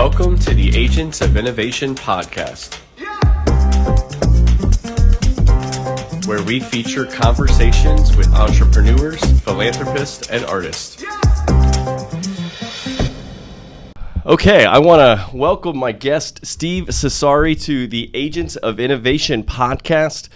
Welcome to the Agents of Innovation podcast, where we feature conversations with entrepreneurs, philanthropists, and artists. Okay, I want to welcome my guest, Steve Cesari, to the Agents of Innovation podcast.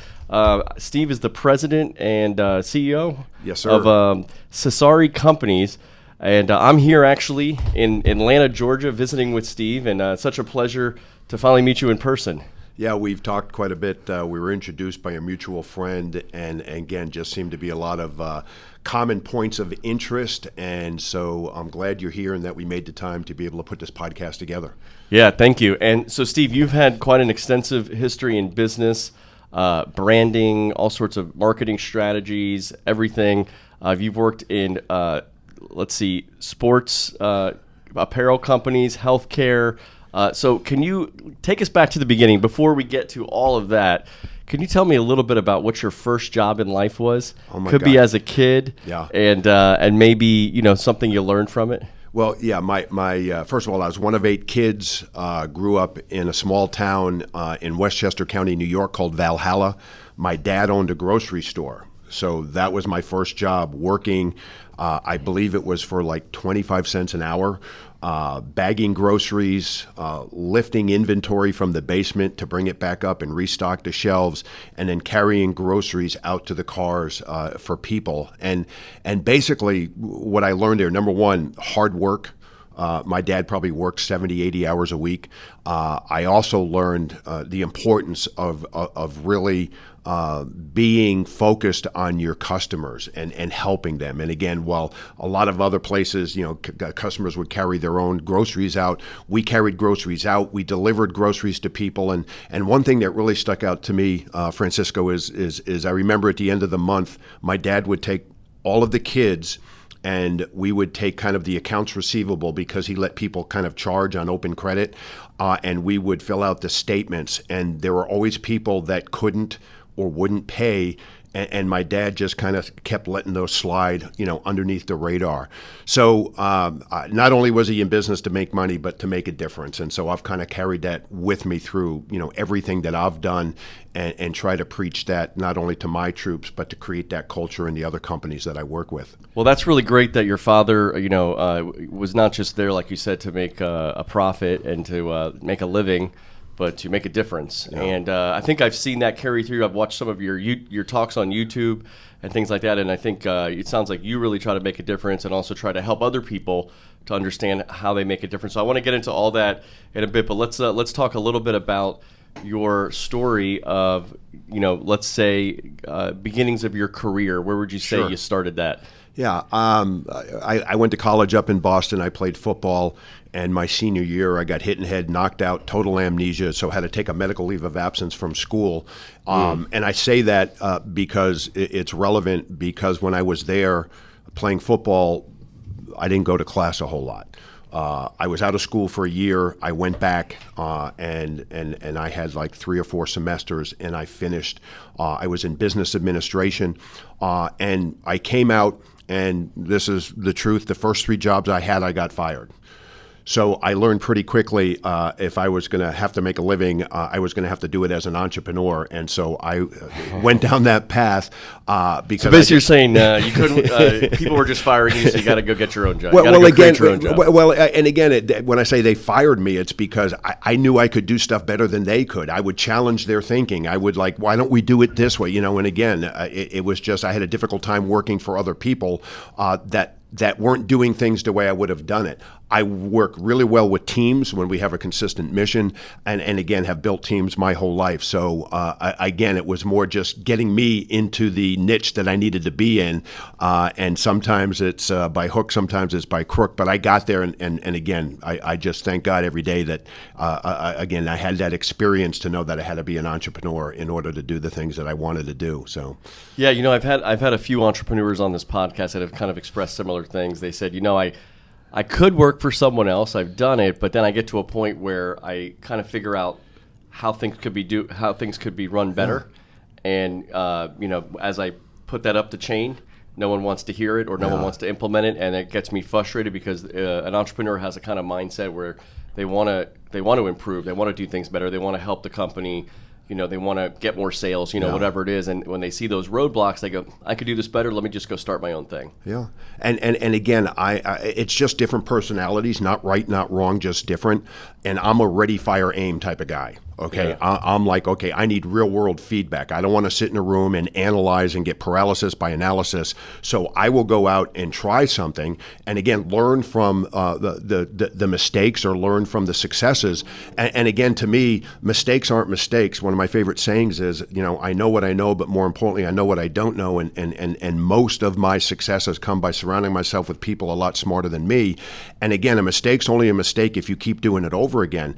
Steve is the president and CEO of Cesari Companies. And I'm here actually in Atlanta, Georgia, visiting with Steve, and it's such a pleasure to finally meet you in person. Yeah, we've talked quite a bit. We were introduced by a mutual friend, and again, just seemed to be a lot of common points of interest. And so I'm glad you're here and that we made the time to be able to put this podcast together. Yeah, thank you. And so, Steve, you've had quite an extensive history in business, branding, all sorts of marketing strategies, everything. You've worked in sports, apparel companies, healthcare. So can you take us back to the beginning before we get to all of that? Can you tell me a little bit about what your first job in life was? Could be as a kid, and maybe something you learned from it. Well, yeah, my first of all, I was one of 8 kids. Grew up in a small town in Westchester County, New York, called Valhalla. My dad owned a grocery store. So that was my first job, working, I believe it was for like 25 cents an hour, bagging groceries, lifting inventory from the basement to bring it back up and restock the shelves, and then carrying groceries out to the cars for people. And basically what I learned there, number one, hard work. My dad probably worked 70, 80 hours a week. I also learned the importance of really being focused on your customers and helping them. And again, while a lot of other places, customers would carry their own groceries out, we carried groceries out. We delivered groceries to people. And one thing that really stuck out to me, Francisco, is I remember at the end of the month, my dad would take all of the kids and we would take kind of the accounts receivable because he let people kind of charge on open credit, and we would fill out the statements. And there were always people that couldn't or wouldn't pay, and my dad just kind of kept letting those slide, underneath the radar. So not only was he in business to make money, but to make a difference. And so I've kind of carried that with me through, everything that I've done, and try to preach that not only to my troops, but to create that culture in the other companies that I work with. Well, that's really great that your father, was not just there, like you said, to make a profit and to make a living, but to make a difference. Yeah. And I think I've seen that carry through. I've watched some of your talks on YouTube and things like that, and I think it sounds like you really try to make a difference and also try to help other people to understand how they make a difference. So I want to get into all that in a bit, but let's talk a little bit about your story of, let's say, beginnings of your career. Where would you say you started that? Yeah, I went to college up in Boston. I played football, and my senior year I got hit in the head, knocked out, total amnesia, so had to take a medical leave of absence from school. And I say that because it's relevant, because when I was there playing football, I didn't go to class a whole lot. I was out of school for a year. I went back and I had like 3 or 4 semesters, and I finished. I was in business administration, and I came out, and this is the truth. The first 3 jobs I had, I got fired. So I learned pretty quickly if I was going to have to make a living, I was going to have to do it as an entrepreneur. And so I went down that path because. So basically, you're saying you couldn't. People were just firing you, so you got to go get your own job. And again, when I say they fired me, it's because I knew I could do stuff better than they could. I would challenge their thinking. I would why don't we do it this way? And again, it was just I had a difficult time working for other people that weren't doing things the way I would have done it. I work really well with teams when we have a consistent mission, and again, have built teams my whole life. So again, it was more just getting me into the niche that I needed to be in, and sometimes it's by hook, sometimes it's by crook, but I got there, and again, I just thank God every day that, again, I had that experience to know that I had to be an entrepreneur in order to do the things that I wanted to do. So, yeah, I've had a few entrepreneurs on this podcast that have kind of expressed similar things. They said, I could work for someone else. I've done it, but then I get to a point where I kind of figure out how things could be run better, and as I put that up the chain, no one wants to hear it or no one wants to implement it, and it gets me frustrated because an entrepreneur has a kind of mindset where they want to improve, they want to do things better, they want to help the company. They want to get more sales, whatever it is. And when they see those roadblocks, they go, I could do this better. Let me just go start my own thing. Yeah. And again, I it's just different personalities, not right, not wrong, just different. And I'm a ready, fire, aim type of guy. Okay. Yeah. I'm like, okay, I need real world feedback. I don't want to sit in a room and analyze and get paralysis by analysis. So I will go out and try something. And again, learn from the mistakes or learn from the successes. And again, to me, mistakes aren't mistakes. One of my favorite sayings is, I know what I know, but more importantly, I know what I don't know. And most of my successes come by surrounding myself with people a lot smarter than me. And again, a mistake's only a mistake if you keep doing it over again.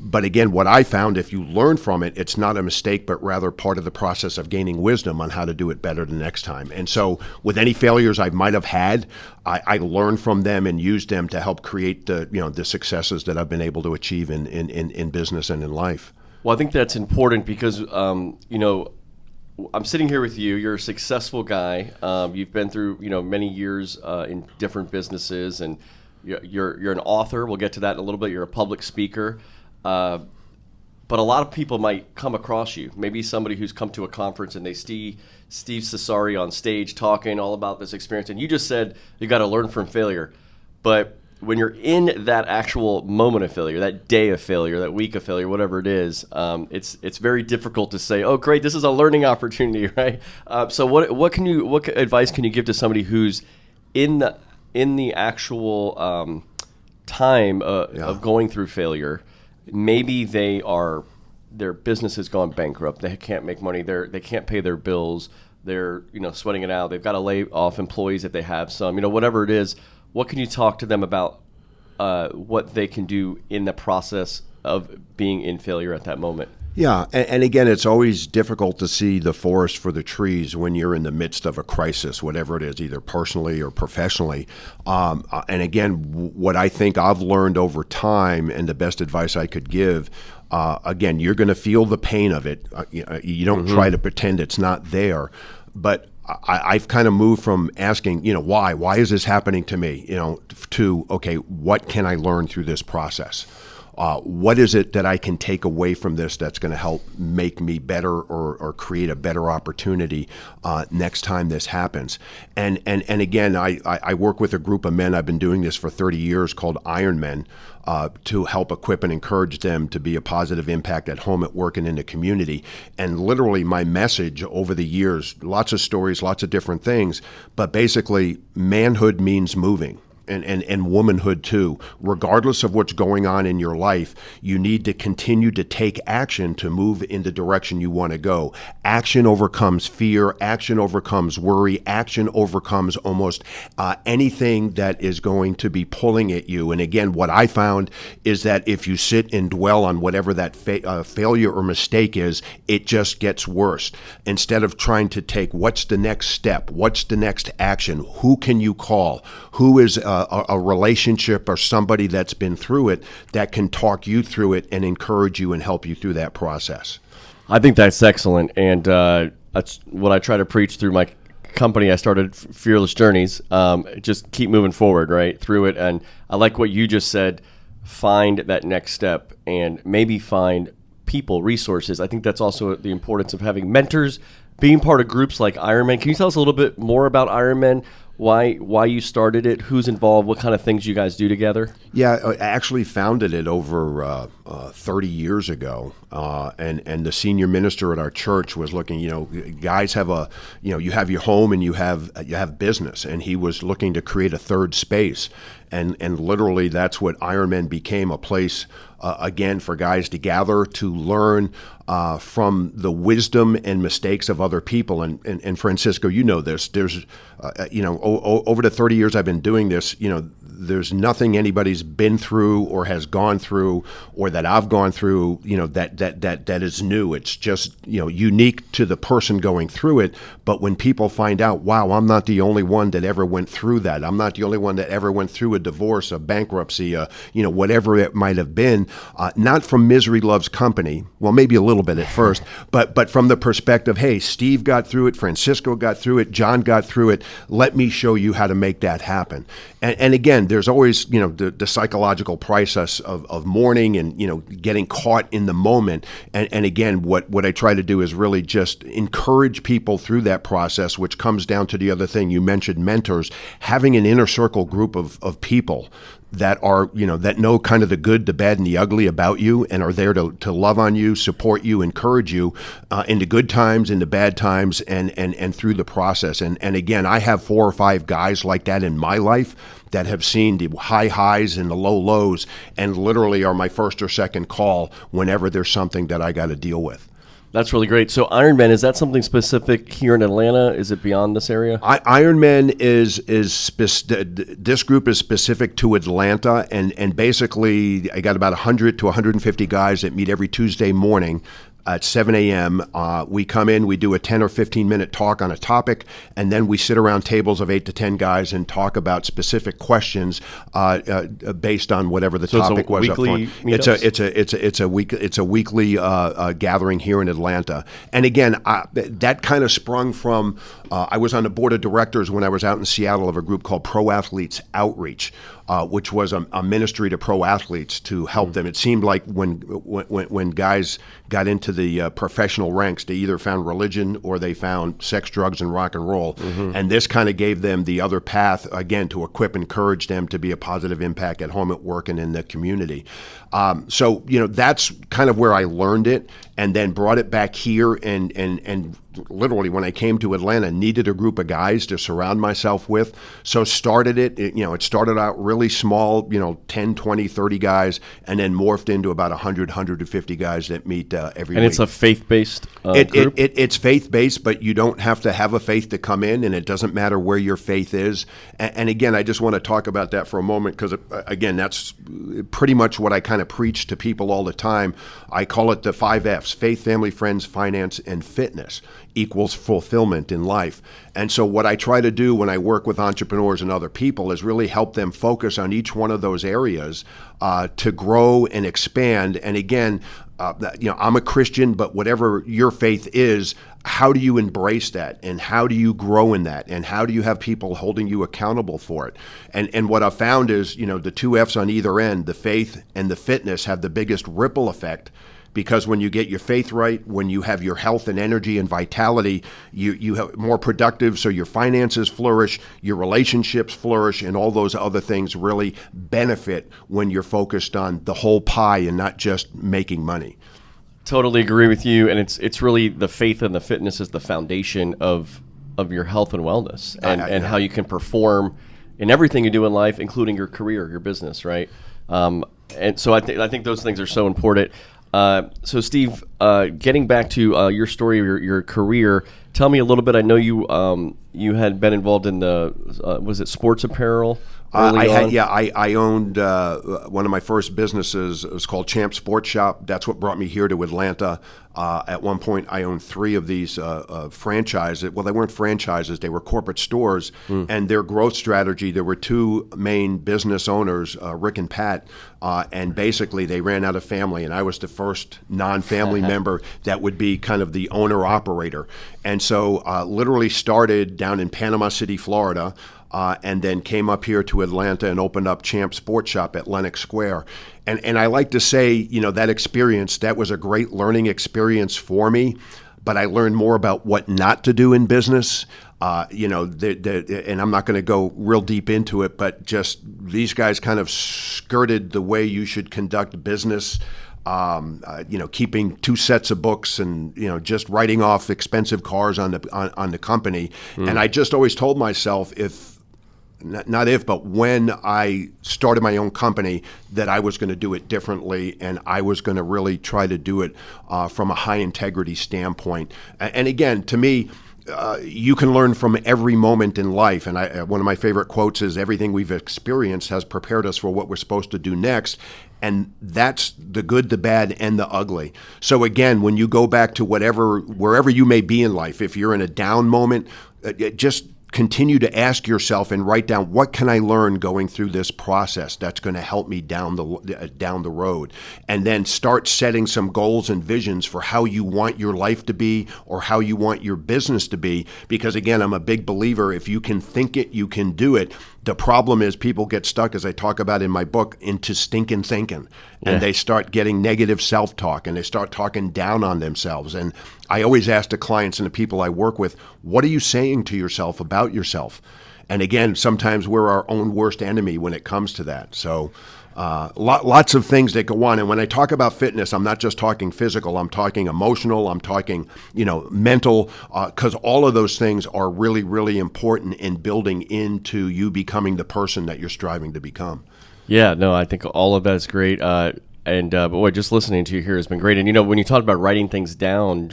But again, what I found, if you learn from it, it's not a mistake, but rather part of the process of gaining wisdom on how to do it better the next time. And so with any failures I might have had, I learned from them and used them to help create the successes that I've been able to achieve in business and in life. Well, I think that's important because, I'm sitting here with you. You're a successful guy. You've been through, many years in different businesses, and you're an author. We'll get to that in a little bit. You're a public speaker. But a lot of people might come across you. Maybe somebody who's come to a conference and they see Steve Cesari on stage talking all about this experience. And you just said you got to learn from failure. But when you're in that actual moment of failure, that day of failure, that week of failure, whatever it is, it's very difficult to say, oh, great, this is a learning opportunity, right? So what advice can you give to somebody who's in the actual time of going through failure? Maybe their business has gone bankrupt. They can't make money. They can't pay their bills. They're sweating it out. They've got to lay off employees if they have some. Whatever it is. What can you talk to them about? What they can do in the process of being in failure at that moment? Yeah, and again, it's always difficult to see the forest for the trees when you're in the midst of a crisis, whatever it is, either personally or professionally. And again, what I think I've learned over time, and the best advice I could give, again, you're going to feel the pain of it. You don't try to pretend it's not there, but I've kind of moved from asking, why is this happening to me, to, okay, what can I learn through this process? What is it that I can take away from this that's going to help make me better or create a better opportunity next time this happens? And again, I work with a group of men. I've been doing this for 30 years called Iron Men to help equip and encourage them to be a positive impact at home, at work, and in the community. And literally my message over the years, lots of stories, lots of different things, but basically manhood means moving. And womanhood too. Regardless of what's going on in your life, you need to continue to take action to move in the direction you want to go. Action overcomes fear. Action overcomes worry. Action overcomes almost anything that is going to be pulling at you. And again, what I found is that if you sit and dwell on whatever that failure or mistake is, it just gets worse. Instead of trying to take what's the next step, what's the next action, who can you call, who is a relationship or somebody that's been through it that can talk you through it and encourage you and help you through that process. I think that's excellent, and that's what I try to preach through my company. I started Fearless Journeys. Just keep moving forward, right, through it. And I like what you just said, find that next step and maybe find people, resources. I think that's also the importance of having mentors, being part of groups like Ironman. Can you tell us a little bit more about Ironman? Why you started it? Who's involved? What kind of things you guys do together? Yeah, I actually founded it over 30 years ago, and the senior minister at our church was looking. Guys have you have your home and you have business, and he was looking to create a third space, and literally that's what Ironman became, a place again for guys to gather to learn from the wisdom and mistakes of other people. And Francisco, this. There's over the 30 years I've been doing this, there's nothing anybody's been through or has gone through or that I've gone through, that is new. It's just, unique to the person going through it. But when people find out, wow, I'm not the only one that ever went through that. I'm not the only one that ever went through a divorce, a bankruptcy, whatever it might have been, not from misery loves company. Well, maybe a little bit at first, but from the perspective, hey, Steve got through it, Francisco got through it, John got through it. Let me show you how to make that happen. And again, there's always, the psychological process of mourning and, getting caught in the moment. And again, what I try to do is really just encourage people through that process, which comes down to the other thing you mentioned, mentors, having an inner circle group of people that are, that know kind of the good, the bad, and the ugly about you and are there to love on you, support you, encourage you in the good times, in the bad times, and through the process. And again, I have 4 or 5 guys like that in my life that have seen the high highs and the low lows and literally are my first or second call whenever there's something that I got to deal with. That's really great. So Ironman, is that something specific here in Atlanta? Is it beyond this area? Ironman this group is specific to Atlanta, and basically I got about 100 to 150 guys that meet every Tuesday morning at 7 a.m. We come in, we do a 10 or 15-minute talk on a topic, and then we sit around tables of 8 to 10 guys and talk about specific questions based on whatever the topic was up front. It's a weekly gathering here in Atlanta. And again, that kind of sprung from I was on the board of directors when I was out in Seattle of a group called Pro Athletes Outreach, which was a ministry to pro athletes to help them. It seemed like when guys got into the professional ranks, they either found religion or they found sex, drugs, and rock and roll. Mm-hmm. And this kind of gave them the other path, again, to encourage them to be a positive impact at home, at work, and in the community. So that's kind of where I learned it, and then brought it back here and literally when I came to Atlanta, needed a group of guys to surround myself with. So started it. It started out really small, 10, 20, 30 guys, and then morphed into about 100, 150 guys that meet every week. And it's a faith-based group? It's faith-based, but you don't have to have a faith to come in, and it doesn't matter where your faith is. And again, I just want to talk about that for a moment because, again, that's pretty much what I kind of preach to people all the time. I call it the 5 F's: faith, family, friends, finance, and fitness equals fulfillment in life. And so what I try to do when I work with entrepreneurs and other people is really help them focus on each one of those areas to grow and expand. And again, I'm a Christian, but whatever your faith is, how do you embrace that? And how do you grow in that? And how do you have people holding you accountable for it? And what I've found is, the 2 F's on either end, the faith and the fitness, have the biggest ripple effect. Because when you get your faith right, when you have your health and energy and vitality, you have more productive, so your finances flourish, your relationships flourish, and all those other things really benefit when you're focused on the whole pie and not just making money. Totally agree with you, and it's really the faith and the fitness is the foundation of your health and wellness, and how you can perform in everything you do in life, including your career, your business, right? And so I think those things are so important. So Steve, getting back to your story, your career, tell me a little bit. I know you had been involved in the was it sports apparel? I owned one of my first businesses. It was called Champ Sports Shop. That's what brought me here to Atlanta. At one point, I owned 3 of these franchises. Well, they weren't franchises; they were corporate stores. And their growth strategy, there were 2 main business owners, Rick and Pat, and basically they ran out of family. And I was the first non-family member that would be kind of the owner-operator. And so literally started down in Panama City, Florida, and then came up here to Atlanta and opened up Champ Sports Shop at Lenox Square. And I like to say, that experience, that was a great learning experience for me, but I learned more about what not to do in business. And I'm not going to go real deep into it, but just these guys kind of skirted the way you should conduct business. Keeping 2 sets of books and, just writing off expensive cars on the company. And I just always told myself but when I started my own company, that I was going to do it differently, and I was going to really try to do it from a high integrity standpoint. And again, to me, you can learn from every moment in life. And one of my favorite quotes is, everything we've experienced has prepared us for what we're supposed to do next. And that's the good, the bad, and the ugly. So again, when you go back to wherever you may be in life, if you're in a down moment, just continue to ask yourself and write down, what can I learn going through this process that's going to help me down the road? And then start setting some goals and visions for how you want your life to be, or how you want your business to be. Because again, I'm a big believer, if you can think it, you can do it. The problem is people get stuck, as I talk about in my book, into stinking thinking. And they start getting negative self-talk, and they start talking down on themselves. And I always ask the clients and the people I work with, what are you saying to yourself about yourself? And again, sometimes we're our own worst enemy when it comes to that. So lots of things that go on. And when I talk about fitness, I'm not just talking physical, I'm talking emotional, I'm talking, mental, because all of those things are really, really important in building into you becoming the person that you're striving to become. Yeah, no, I think all of that is great. But boy, just listening to you here has been great. And, when you talk about writing things down,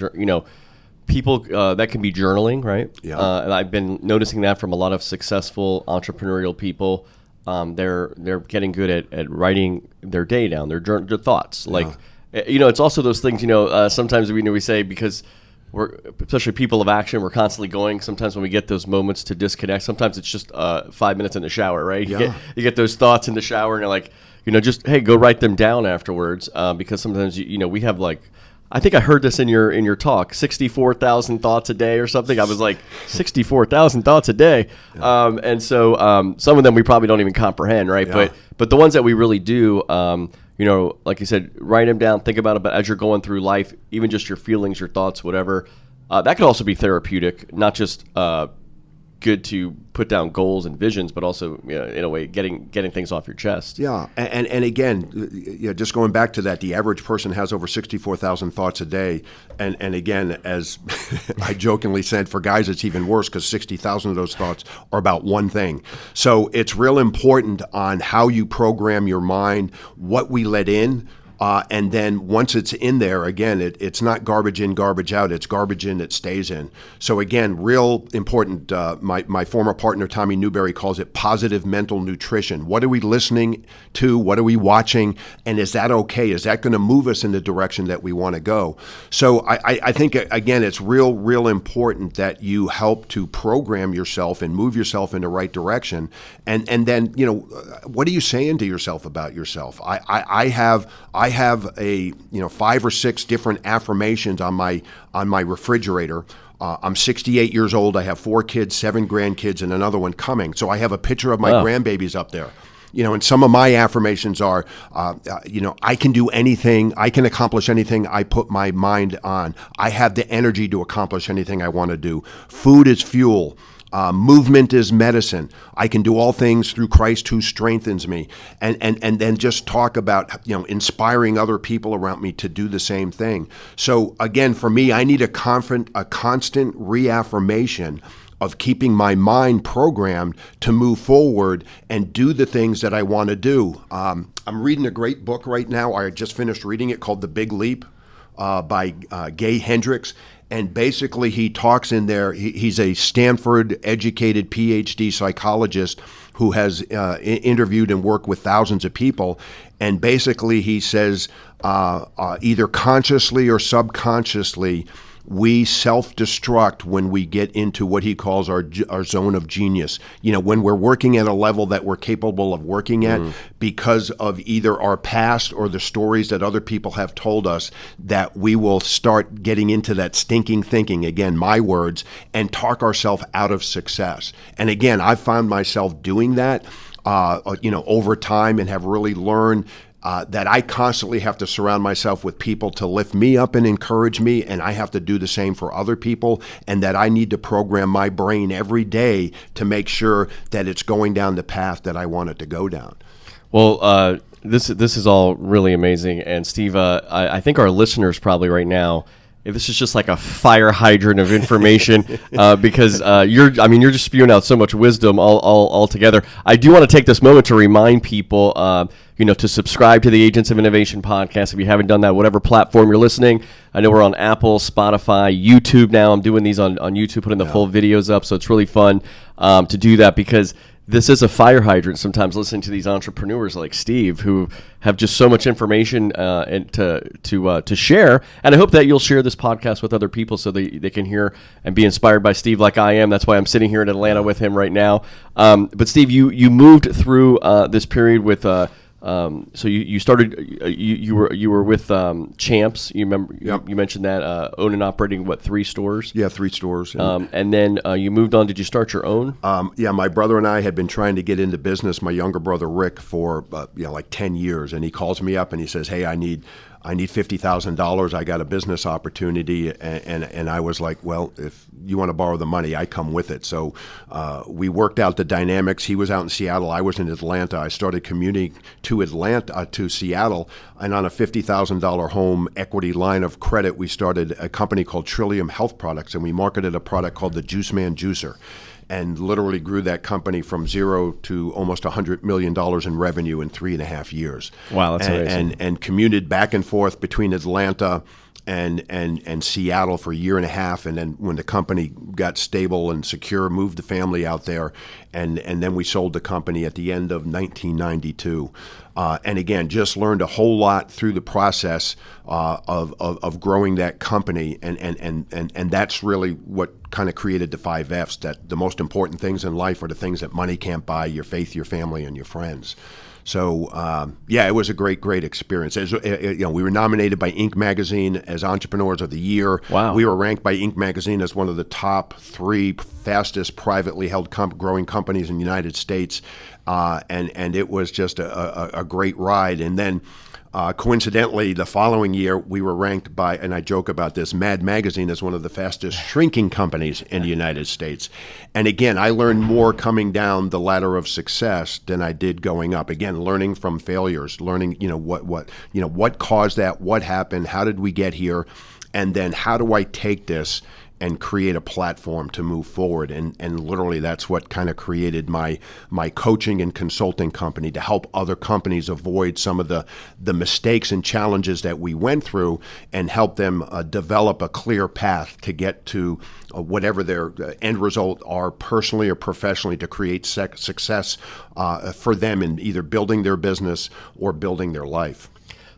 people, that can be journaling, right? Yeah. And I've been noticing that from a lot of successful entrepreneurial people. They're getting good at writing their day down, their thoughts. Like, it's also those things, sometimes we say, because we're, especially people of action, we're constantly going. Sometimes when we get those moments to disconnect, sometimes it's just 5 minutes in the shower, right? You get those thoughts in the shower, and you're like, just, hey, go write them down afterwards. Because sometimes, we have I think I heard this in your talk, 64,000 thoughts a day or something. I was like, 64,000 thoughts a day. Yeah. And so some of them we probably don't even comprehend, right? Yeah. But the ones that we really do, like you said, write them down, think about it, but as you're going through life, even just your feelings, your thoughts, whatever, that could also be therapeutic, not just good to put down goals and visions, but also, in a way, getting things off your chest. Yeah, and again, just going back to that, the average person has over 64,000 thoughts a day, and again, as I jokingly said, for guys it's even worse, because 60,000 of those thoughts are about one thing. So it's real important on how you program your mind, what we let in. And then once it's in there, again, it's not garbage in, garbage out. It's garbage in, it stays in. So again, real important. My former partner, Tommy Newberry, calls it positive mental nutrition. What are we listening to? What are we watching? And is that okay? Is that going to move us in the direction that we want to go? So I think, again, it's real important that you help to program yourself and move yourself in the right direction. And then, what are you saying to yourself about yourself? I have a 5 or 6 different affirmations on my refrigerator. I'm 68 years old. I have 4 kids, 7 grandkids, and another one coming. So I have a picture of my grandbabies up there. And some of my affirmations are, I can do anything, I can accomplish anything I put my mind on. I have the energy to accomplish anything I want to do. Food is fuel. Movement is medicine. I can do all things through Christ who strengthens me. And then just talk about, inspiring other people around me to do the same thing. So again, for me, I need a constant reaffirmation of keeping my mind programmed to move forward and do the things that I want to do. I'm reading a great book right now. I just finished reading it, called The Big Leap by Gay Hendricks. And basically he talks in there, he's a Stanford-educated PhD psychologist who has interviewed and worked with thousands of people. And basically he says, either consciously or subconsciously, we self-destruct when we get into what he calls our zone of genius. When we're working at a level that we're capable of working at because of either our past or the stories that other people have told us, that we will start getting into that stinking thinking, again, my words, and talk ourselves out of success. And again, I've found myself doing that, over time, and have really learned that I constantly have to surround myself with people to lift me up and encourage me, and I have to do the same for other people, and that I need to program my brain every day to make sure that it's going down the path that I want it to go down. Well, this is all really amazing, and Steve, I think our listeners probably right now, this is just like a fire hydrant of information because you're just spewing out so much wisdom all together. I do want to take this moment to remind people, to subscribe to the Agents of Innovation podcast. If you haven't done that, whatever platform you're listening, I know we're on Apple, Spotify, YouTube now. I'm doing these on YouTube, putting the full videos up, so it's really fun to do that because this is a fire hydrant sometimes listening to these entrepreneurs like Steve who have just so much information and to share. And I hope that you'll share this podcast with other people so they can hear and be inspired by Steve like I am. That's why I'm sitting here in Atlanta with him right now. But Steve, you moved through this period with so you started you were with Champs. You remember you mentioned that own and operating 3 stores? Yeah, 3 stores. And then you moved on. Did you start your own? My brother and I had been trying to get into business. My younger brother Rick for like 10 years, and he calls me up and he says, "Hey, I need $50,000. I got a business opportunity." And I was like, well, if you want to borrow the money, I come with it. So we worked out the dynamics. He was out in Seattle. I was in Atlanta. I started commuting to Seattle. And on a $50,000 home equity line of credit, we started a company called Trillium Health Products, and we marketed a product called the Juice Man Juicer, and literally grew that company from 0 to almost $100 million in revenue in 3.5 years. Wow, that's amazing. And commuted back and forth between Atlanta and Seattle for a year and a half, and then when the company got stable and secure, moved the family out there, and then we sold the company at the end of 1992. And again, just learned a whole lot through the process of growing that company, and that's really what kind of created the 5 Fs. That the most important things in life are the things that money can't buy: your faith, your family, and your friends. So it was a great experience. We were nominated by Inc. magazine as Entrepreneurs of the Year. Wow. We were ranked by Inc. magazine as one of the top 3 fastest privately held growing companies in the United States, and it was just a great ride. And then coincidentally, the following year, we were ranked by, and I joke about this, Mad Magazine as one of the fastest shrinking companies in the United States. And again, I learned more coming down the ladder of success than I did going up. Again, learning from failures, learning, what caused that, what happened, how did we get here, and then how do I take this and create a platform to move forward. And literally that's what kind of created my coaching and consulting company, to help other companies avoid some of the mistakes and challenges that we went through, and help them develop a clear path to get to whatever their end result are, personally or professionally, to create success for them in either building their business or building their life.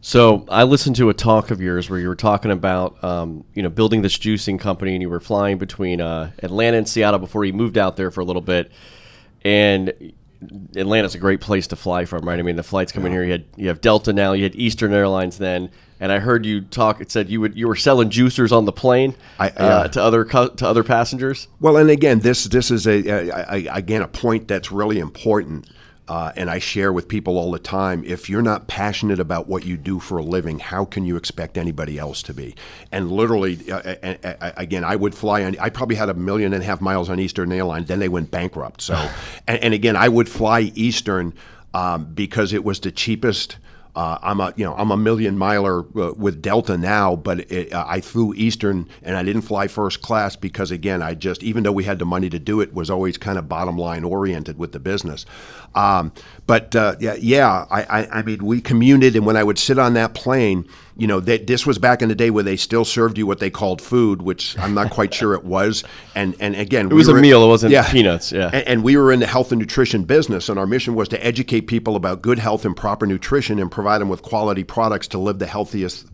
So I listened to a talk of yours where you were talking about, building this juicing company, and you were flying between Atlanta and Seattle before you moved out there for a little bit. And Atlanta's a great place to fly from, right? I mean, the flights coming here. You have Delta now. You had Eastern Airlines then, and I heard you talk. It said you were selling juicers on the plane to other passengers. Well, and again, this is a point that's really important. And I share with people all the time, if you're not passionate about what you do for a living, how can you expect anybody else to be? And literally, again, I would fly on, I probably had 1.5 million miles on Eastern Airlines, then they went bankrupt. So, and again, I would fly Eastern because it was the cheapest. I'm a million miler with Delta now, but I flew Eastern, and I didn't fly first class because, again, even though we had the money to do it, was always kind of bottom line oriented with the business. I mean, we commuted, and when I would sit on that plane, this was back in the day where they still served you what they called food, which I'm not quite sure it was. And again, it was a meal. It wasn't peanuts. Yeah. And we were in the health and nutrition business, and our mission was to educate people about good health and proper nutrition, and provide them with quality products to live the healthiest,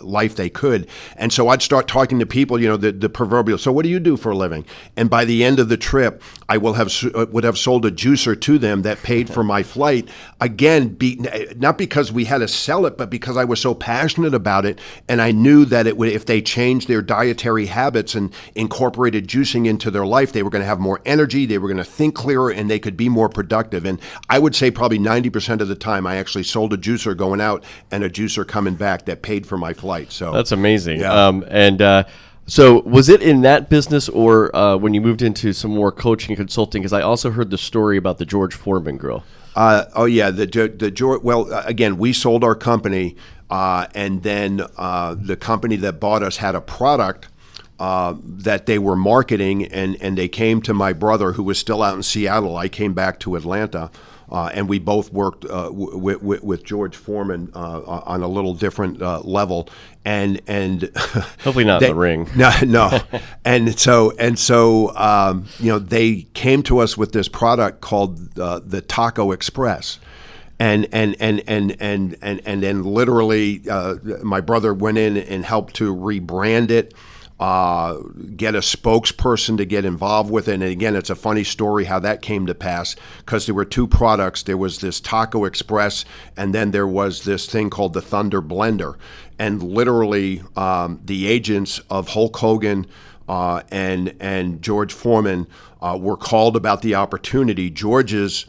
life they could. And so I'd start talking to people, the proverbial, so what do you do for a living? And by the end of the trip, I would have sold a juicer to them that paid for my flight. Again, not because we had to sell it, but because I was so passionate about it, and I knew that if they changed their dietary habits and incorporated juicing into their life, they were going to have more energy, they were going to think clearer, and they could be more productive. And I would say probably 90% of the time I actually sold a juicer going out and a juicer coming back that paid for my flight. So that's amazing. Yeah. So was it in that business, or when you moved into some more coaching and consulting? Because I also heard the story about the George Foreman grill. The George. Well, again, we sold our company, and then the company that bought us had a product that they were marketing, and they came to my brother, who was still out in Seattle. I came back to Atlanta. And we both worked with George Foreman on a little different level, and hopefully not in the ring. No. and so they came to us with this product called the Taco Express. And then literally, my brother went in and helped to rebrand it. Get a spokesperson to get involved with it. And again, it's a funny story how that came to pass, because there were two products. There was this Taco Express, and then there was this thing called the Thunder Blender. And literally, the agents of Hulk Hogan and George Foreman were called about the opportunity. George's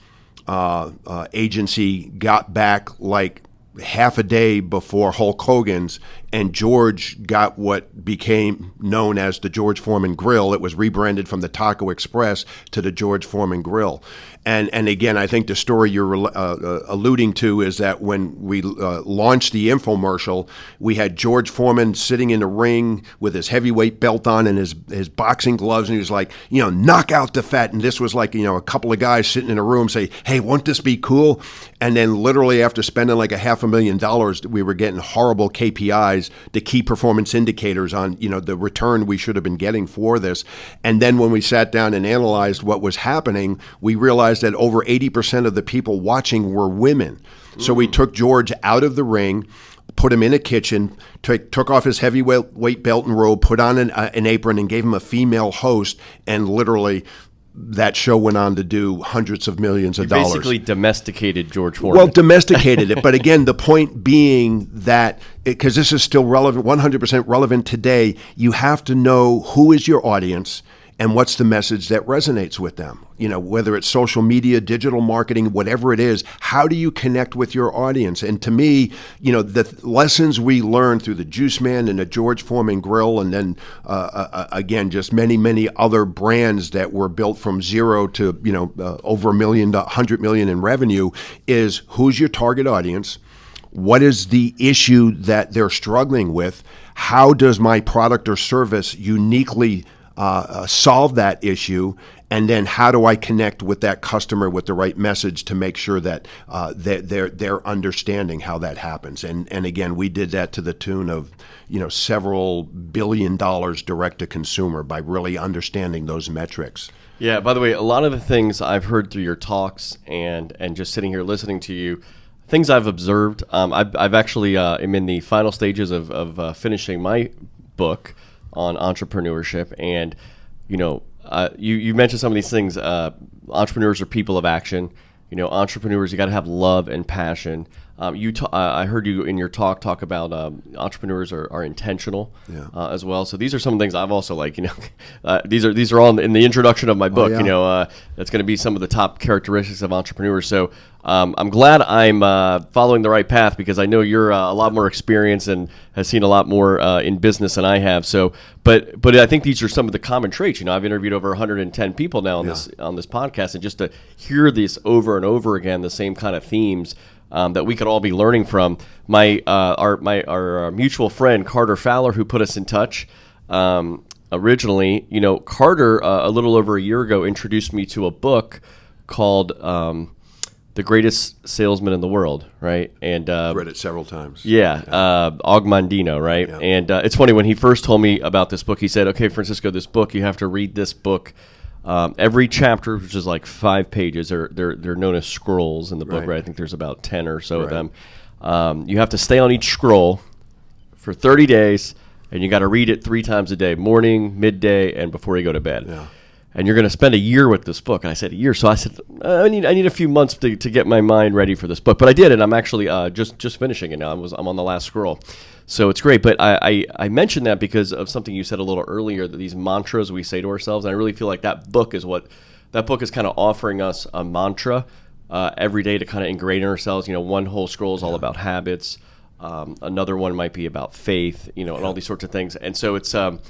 agency got back like half a day before Hulk Hogan's, and George got what became known as the George Foreman Grill. It was rebranded from the Taco Express to the George Foreman Grill. And again, I think the story you're alluding to is that when we launched the infomercial, we had George Foreman sitting in the ring with his heavyweight belt on and his boxing gloves, and he was like, knock out the fat. And this was like, a couple of guys sitting in a room say, hey, won't this be cool? And then literally after spending like $500,000, we were getting horrible KPIs, the key performance indicators on, the return we should have been getting for this. And then when we sat down and analyzed what was happening, we realized that over 80% of the people watching were women. So we took George out of the ring, put him in a kitchen, took off his heavyweight belt and robe, put on an apron, and gave him a female host, and literally that show went on to do hundreds of millions of dollars. Basically domesticated George Foreman. Well, domesticated it. But again, the point being that, because this is still relevant, 100% relevant today, you have to know who is your audience and what's the message that resonates with them. Whether it's social media, digital marketing, whatever it is, how do you connect with your audience? And to me, the lessons we learned through the Juice Man and the George Foreman Grill, and then again, just many, many other brands that were built from zero to, over $1 million, $100 million in revenue, is who's your target audience? What is the issue that they're struggling with? How does my product or service uniquely solve that issue? And then how do I connect with that customer with the right message to make sure that they're understanding how that happens? And again, we did that to the tune of several $1 billion direct to consumer by really understanding those metrics. Yeah. By the way, a lot of the things I've heard through your talks and just sitting here listening to you, things I've observed. I've actually am in the final stages of finishing my book on entrepreneurship, and you mentioned some of these things. Entrepreneurs are people of action. Entrepreneurs, you got to have love and passion. I heard you in your talk about entrepreneurs are intentional as well. So these are some things I've also these are all in the introduction of my book. That's going to be some of the top characteristics of entrepreneurs. So I'm glad I'm following the right path, because I know you're a lot more experienced and has seen a lot more in business than I have. So, but I think these are some of the common traits. I've interviewed over 110 people now on this podcast, and just to hear this over and over again, the same kind of themes that we could all be learning from. Our mutual friend Carter Fowler, who put us in touch originally. Carter a little over a year ago introduced me to a book called The Greatest Salesman in the World, right? And read it several times. Ogmandino, right? Yeah. And it's funny, when he first told me about this book, he said, "Okay, Francisco, this book, you have to read this book." Every chapter, which is like 5 pages, they're known as scrolls in the book, right? I think there's about 10 or so of them. You have to stay on each scroll for 30 days, and you got to read it 3 times a day: morning, midday, and before you go to bed. Yeah. And you're going to spend a year with this book. And I said, a year. So I said, I need a few months to get my mind ready for this book. But I did, and I'm actually just finishing it now. I'm on the last scroll. So it's great. But I mentioned that because of something you said a little earlier, that these mantras we say to ourselves. And I really feel like that book is kind of offering us a mantra every day to kind of ingrain in ourselves. One whole scroll is all about habits. Another one might be about faith, and all these sorts of things. And so it's kind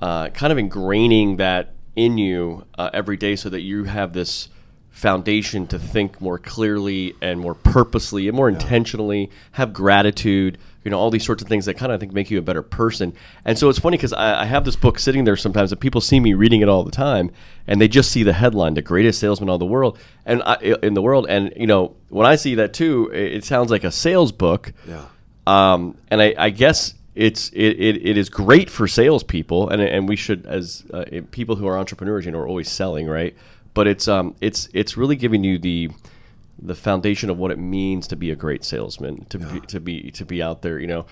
of ingraining that in you every day, so that you have this foundation to think more clearly and more purposely and more intentionally, have gratitude, all these sorts of things that kind of, I think, make you a better person. And so it's funny because I have this book sitting there sometimes and people see me reading it all the time and they just see the headline, the greatest salesman in the world. And when I see that too, it sounds like a sales book. Yeah. And I guess it is great for salespeople, and we should, as people who are entrepreneurs, are always selling, right? But it's really giving you the foundation of what it means to be a great salesman, to be out there,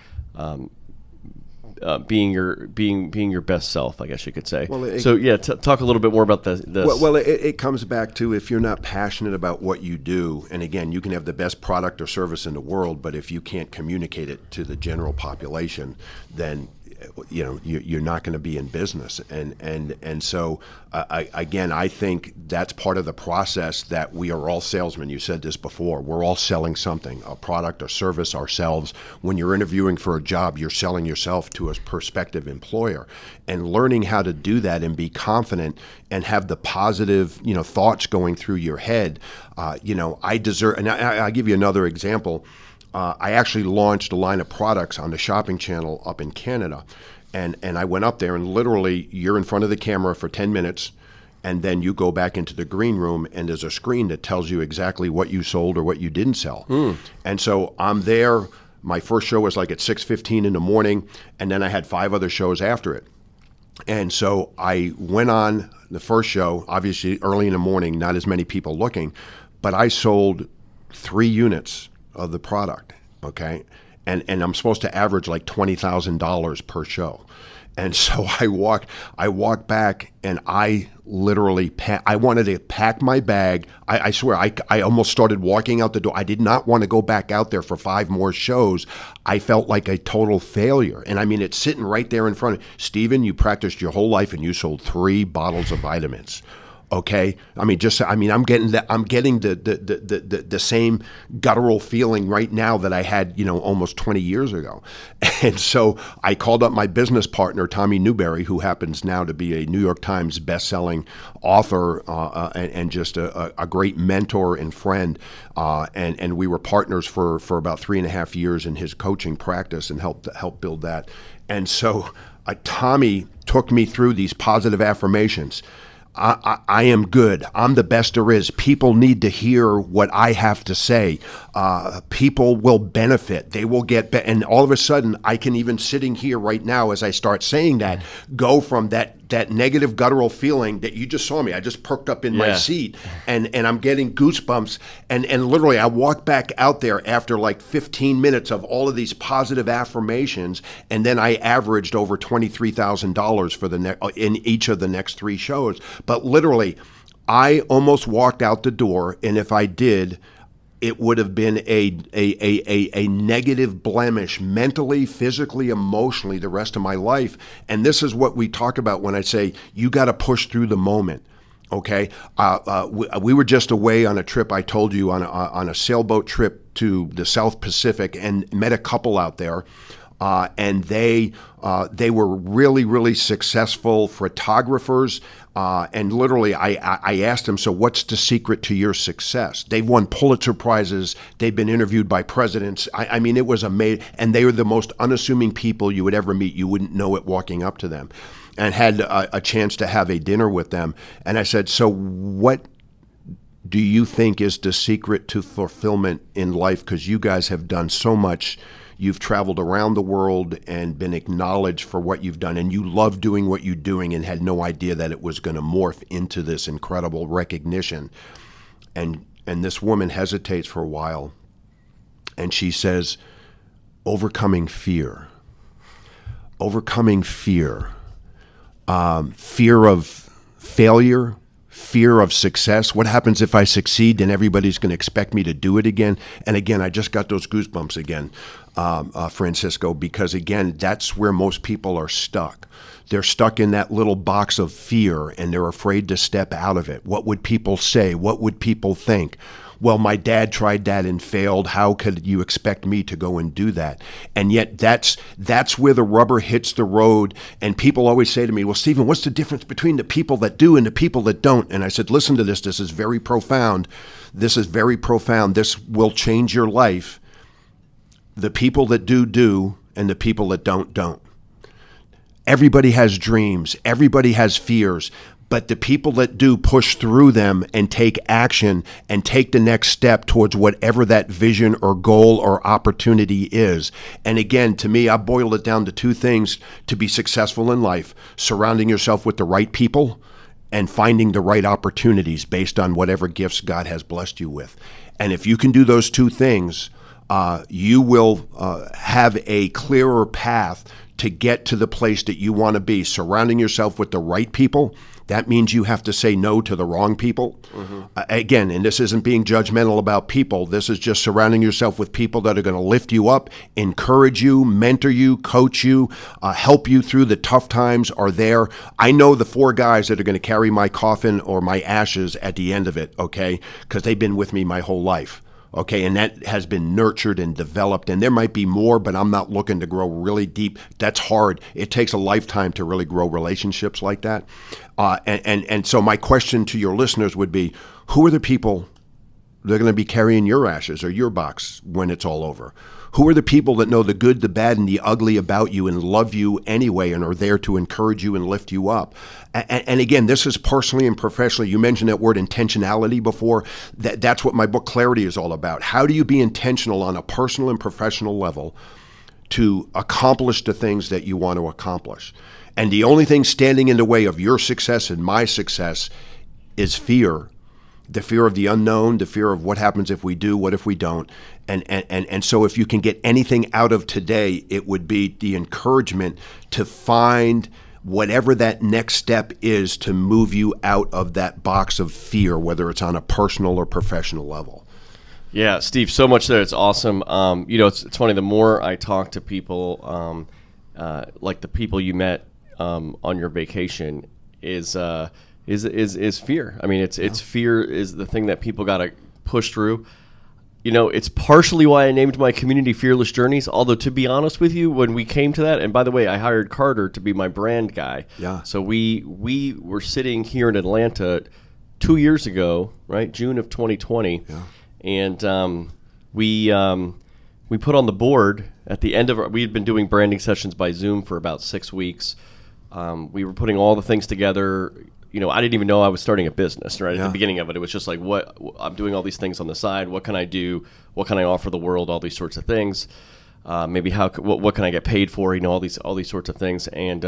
being your best self, I guess you could say. Well, talk a little bit more about this. Well, it comes back to, if you're not passionate about what you do, and again, you can have the best product or service in the world, but if you can't communicate it to the general population, then you're not going to be in business. And so again, I think that's part of the process, that we are all salesmen. You said this before. We're all selling something, a product or service, ourselves. When you're interviewing for a job, you're selling yourself to a prospective employer, and learning how to do that and be confident and have the positive, thoughts going through your head. I deserve, and I'll give you another example. I actually launched a line of products on the Shopping Channel up in Canada. And I went up there, and literally you're in front of the camera for 10 minutes, and then you go back into the green room, and there's a screen that tells you exactly what you sold or what you didn't sell. And so I'm there. My first show was like at 6:15 in the morning, and then I had 5 other shows after it. And so I went on the first show, obviously early in the morning, not as many people looking, but I sold 3 units of the product, okay? And I'm supposed to average like $20,000 per show. And so I walked back, and I literally, I wanted to pack my bag. I swear, I almost started walking out the door. I did not want to go back out there for 5 more shows. I felt like a total failure. And I mean, it's sitting right there in front of Steven, you practiced your whole life and you sold 3 bottles of vitamins. Okay, I'm getting the same guttural feeling right now that I had, almost 20 years ago. And so I called up my business partner, Tommy Newberry, who happens now to be a New York Times best-selling author and just a great mentor and friend. And we were partners for about 3.5 years in his coaching practice and helped build that. And so Tommy took me through these positive affirmations. I am good. I'm the best there is. People need to hear what I have to say. People will benefit. They will get and all of a sudden, I can, even sitting here right now as I start saying that, go from that negative guttural feeling that you just saw me. I just perked up in my seat, and I'm getting goosebumps. And literally, I walked back out there after like 15 minutes of all of these positive affirmations, and then I averaged over $23,000 in each of the next 3 shows. But literally, I almost walked out the door, and if I did, it would have been a negative blemish mentally, physically, emotionally the rest of my life. And this is what we talk about when I say you got to push through the moment. Okay, we were just away on a trip. I told you on a sailboat trip to the South Pacific, and met a couple out there. And they were really, really successful photographers. And literally, I asked them, so what's the secret to your success? They've won Pulitzer Prizes. They've been interviewed by presidents. I mean, it was amazing. And they were the most unassuming people you would ever meet. You wouldn't know it walking up to them. And had a chance to have a dinner with them. And I said, so what do you think is the secret to fulfillment in life? Because you guys have done so much. You've traveled around the world and been acknowledged for what you've done, and you love doing what you're doing and had no idea that it was going to morph into this incredible recognition. And this woman hesitates for a while, and she says, overcoming fear. Overcoming fear. Fear of failure, fear of success. What happens if I succeed? Then everybody's going to expect me to do it again. And again, I just got those goosebumps again, Francisco, because again, that's where most people are stuck. They're stuck in that little box of fear, and they're afraid to step out of it. What would people say? What would people think? well, my dad tried that and failed. How could you expect me to go and do that? And yet that's where the rubber hits the road. And people always say to me, well, Stephen, what's the difference between the people that do and the people that don't? And I said, listen to this. This is very profound. This is very profound. This will change your life. The people that do, and the people that don't. Everybody has dreams. Everybody has fears. But the people that do push through them and take action and take the next step towards whatever that vision or goal or opportunity is. And again, to me, I boiled it down to two things to be successful in life: surrounding yourself with the right people and finding the right opportunities based on whatever gifts God has blessed you with. And if you can do those two things, you will have a clearer path to get to the place that you want to be. Surrounding yourself with the right people, that means you have to say no to the wrong people. Mm-hmm. Again, and this isn't being judgmental about people. This is just surrounding yourself with people that are going to lift you up, encourage you, mentor you, coach you, help you through the tough times are there. I know the 4 guys that are going to carry my coffin or my ashes at the end of it, okay, because they've been with me my whole life. Okay, and that has been nurtured and developed, and there might be more, but I'm not looking to grow really deep. That's hard. It takes a lifetime to really grow relationships like that. And so my question to your listeners would be, who are the people that are going to be carrying your ashes or your box when it's all over? Who are the people that know the good, the bad, and the ugly about you and love you anyway and are there to encourage you and lift you up? And again, this is personally and professionally. You mentioned that word intentionality before. That's what my book Clarity is all about. How do you be intentional on a personal and professional level to accomplish the things that you want to accomplish? And the only thing standing in the way of your success and my success is fear. The fear of the unknown, the fear of what happens if we do, what if we don't. And so if you can get anything out of today, it would be the encouragement to find whatever that next step is to move you out of that box of fear, whether it's on a personal or professional level. Yeah, Steve, so much there. It's awesome. It's funny, the more I talk to people, like the people you met on your vacation, is fear. I mean, it's fear is the thing that people got to push through. It's partially why I named my community Fearless Journeys, although to be honest with you, when we came to that, and by the way, I hired Carter to be my brand guy. Yeah. So we were sitting here in Atlanta 2 years ago, right? June of 2020. Yeah. And we put on the board at the end of we had been doing branding sessions by Zoom for about 6 weeks. We were putting all the things together. I didn't even know I was starting a business, right? At the beginning of it, it was just like, what I'm doing all these things on the side. What can I do? What can I offer the world? All these sorts of things. Maybe what can I get paid for? All these sorts of things. And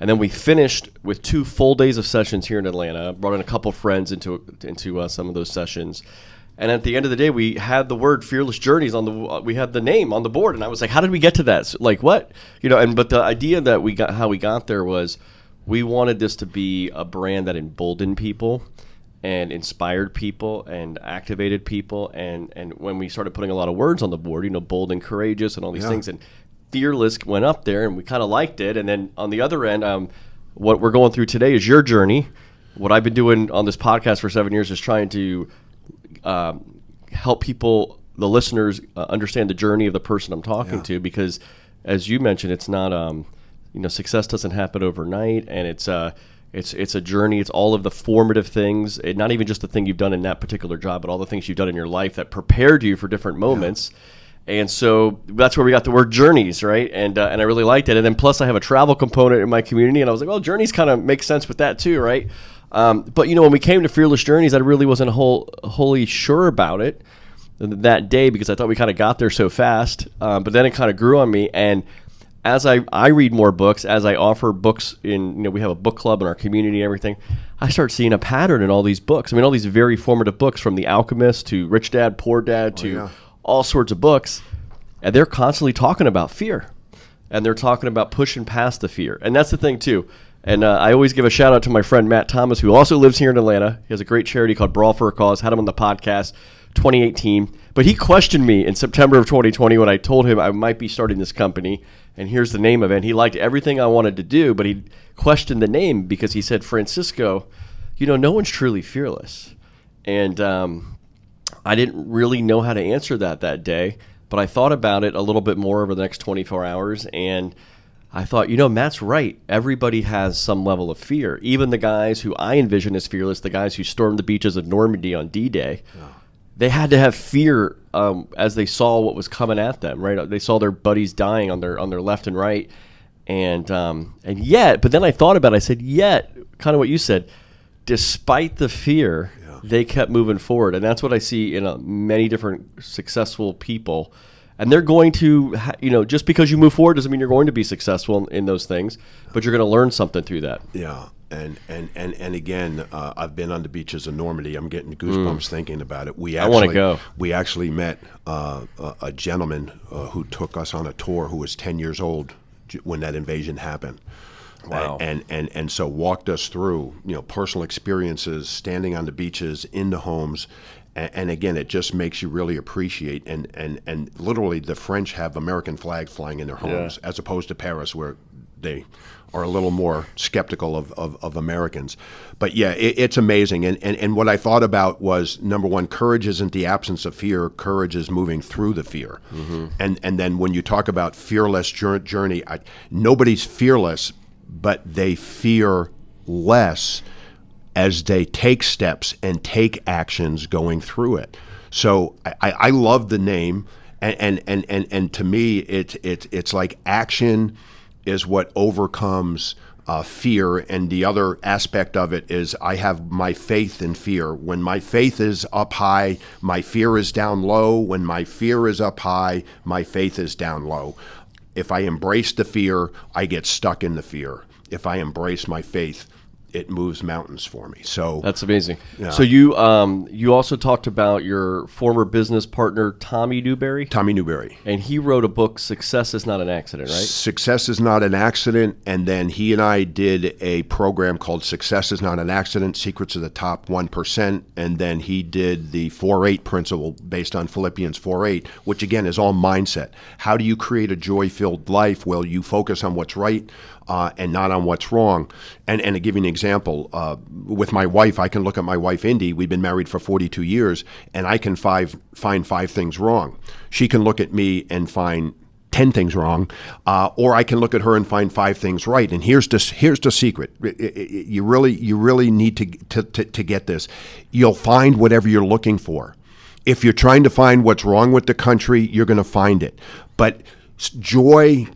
then we finished with 2 full days of sessions here in Atlanta. Brought in a couple friends into some of those sessions. And at the end of the day, we had the word Fearless Journeys we had the name on the board. And I was like, how did we get to that? So, like, what? But the idea that how we got there was, we wanted this to be a brand that emboldened people and inspired people and activated people. And when we started putting a lot of words on the board, bold and courageous and all these things, and fearless went up there, and we kind of liked it. And then on the other end, what we're going through today is your journey. What I've been doing on this podcast for 7 years is trying to help people, the listeners, understand the journey of the person I'm talking to, because as you mentioned, it's not success doesn't happen overnight, and it's a journey. It's all of the formative things, not even just the thing you've done in that particular job, but all the things you've done in your life that prepared you for different moments. And so that's where we got the word journeys, right? And I really liked it. And then plus I have a travel component in my community, and I was like, well, journeys kind of make sense with that too, right? But when we came to Fearless Journeys, I really wasn't wholly sure about it that day, because I thought we kind of got there so fast. But then it kind of grew on me, and as I read more books, as I offer books we have a book club in our community and everything, I start seeing a pattern in all these books. I mean, all these very formative books, from The Alchemist to Rich Dad, Poor Dad to all sorts of books, and they're constantly talking about fear, and they're talking about pushing past the fear. And that's the thing too. And I always give a shout out to my friend Matt Thomas, who also lives here in Atlanta. He has a great charity called Brawl for a Cause. Had him on the podcast 2018. But he questioned me in September of 2020 when I told him I might be starting this company, and here's the name of it. And he liked everything I wanted to do, but he questioned the name because he said, Francisco, no one's truly fearless. And I didn't really know how to answer that day, but I thought about it a little bit more over the next 24 hours, and I thought, Matt's right. Everybody has some level of fear. Even the guys who I envision as fearless, the guys who stormed the beaches of Normandy on D-Day, they had to have fear as they saw what was coming at them, right? They saw their buddies dying on their left and right, and yet, but then I thought about it, I said, yet, kind of what you said, despite the fear, they kept moving forward. And that's what I see in many different successful people. And they're going to, just because you move forward doesn't mean you're going to be successful in those things, but you're going to learn something through that. Yeah. And again, I've been on the beaches of Normandy. I'm getting goosebumps thinking about it. I want to go. We actually met a gentleman who took us on a tour who was 10 years old when that invasion happened. Wow. And so walked us through, personal experiences, standing on the beaches, in the homes. And again, it just makes you really appreciate. And literally, the French have American flags flying in their homes, as opposed to Paris, where they are a little more skeptical of Americans. But yeah, it's amazing. And what I thought about was, number one, courage isn't the absence of fear. Courage is moving through the fear. Mm-hmm. And then when you talk about fearless journey, nobody's fearless, but they fear less as they take steps and take actions going through it. So I love the name, and to me, it's like action is what overcomes fear, and the other aspect of it is I have my faith in fear. When my faith is up high, my fear is down low. When my fear is up high, my faith is down low. If I embrace the fear, I get stuck in the fear. If I embrace my faith, it moves mountains for me. So that's amazing. Yeah. So you also talked about your former business partner, Tommy Newberry? Tommy Newberry. And he wrote a book, Success is Not an Accident, right? Success is Not an Accident. And then he and I did a program called Success is Not an Accident, Secrets of the Top 1%. And then he did the 4-8 principle based on Philippians 4:8, which again is all mindset. How do you create a joy-filled life? Well, you focus on what's right and not on what's wrong. And to give you an example, with my wife, I can look at my wife, Indy. We've been married for 42 years, and I can find 5 things wrong. She can look at me and find 10 things wrong, or I can look at her and find 5 things right. And here's the secret. You really need to get this. You'll find whatever you're looking for. If you're trying to find what's wrong with the country, you're going to find it. But joy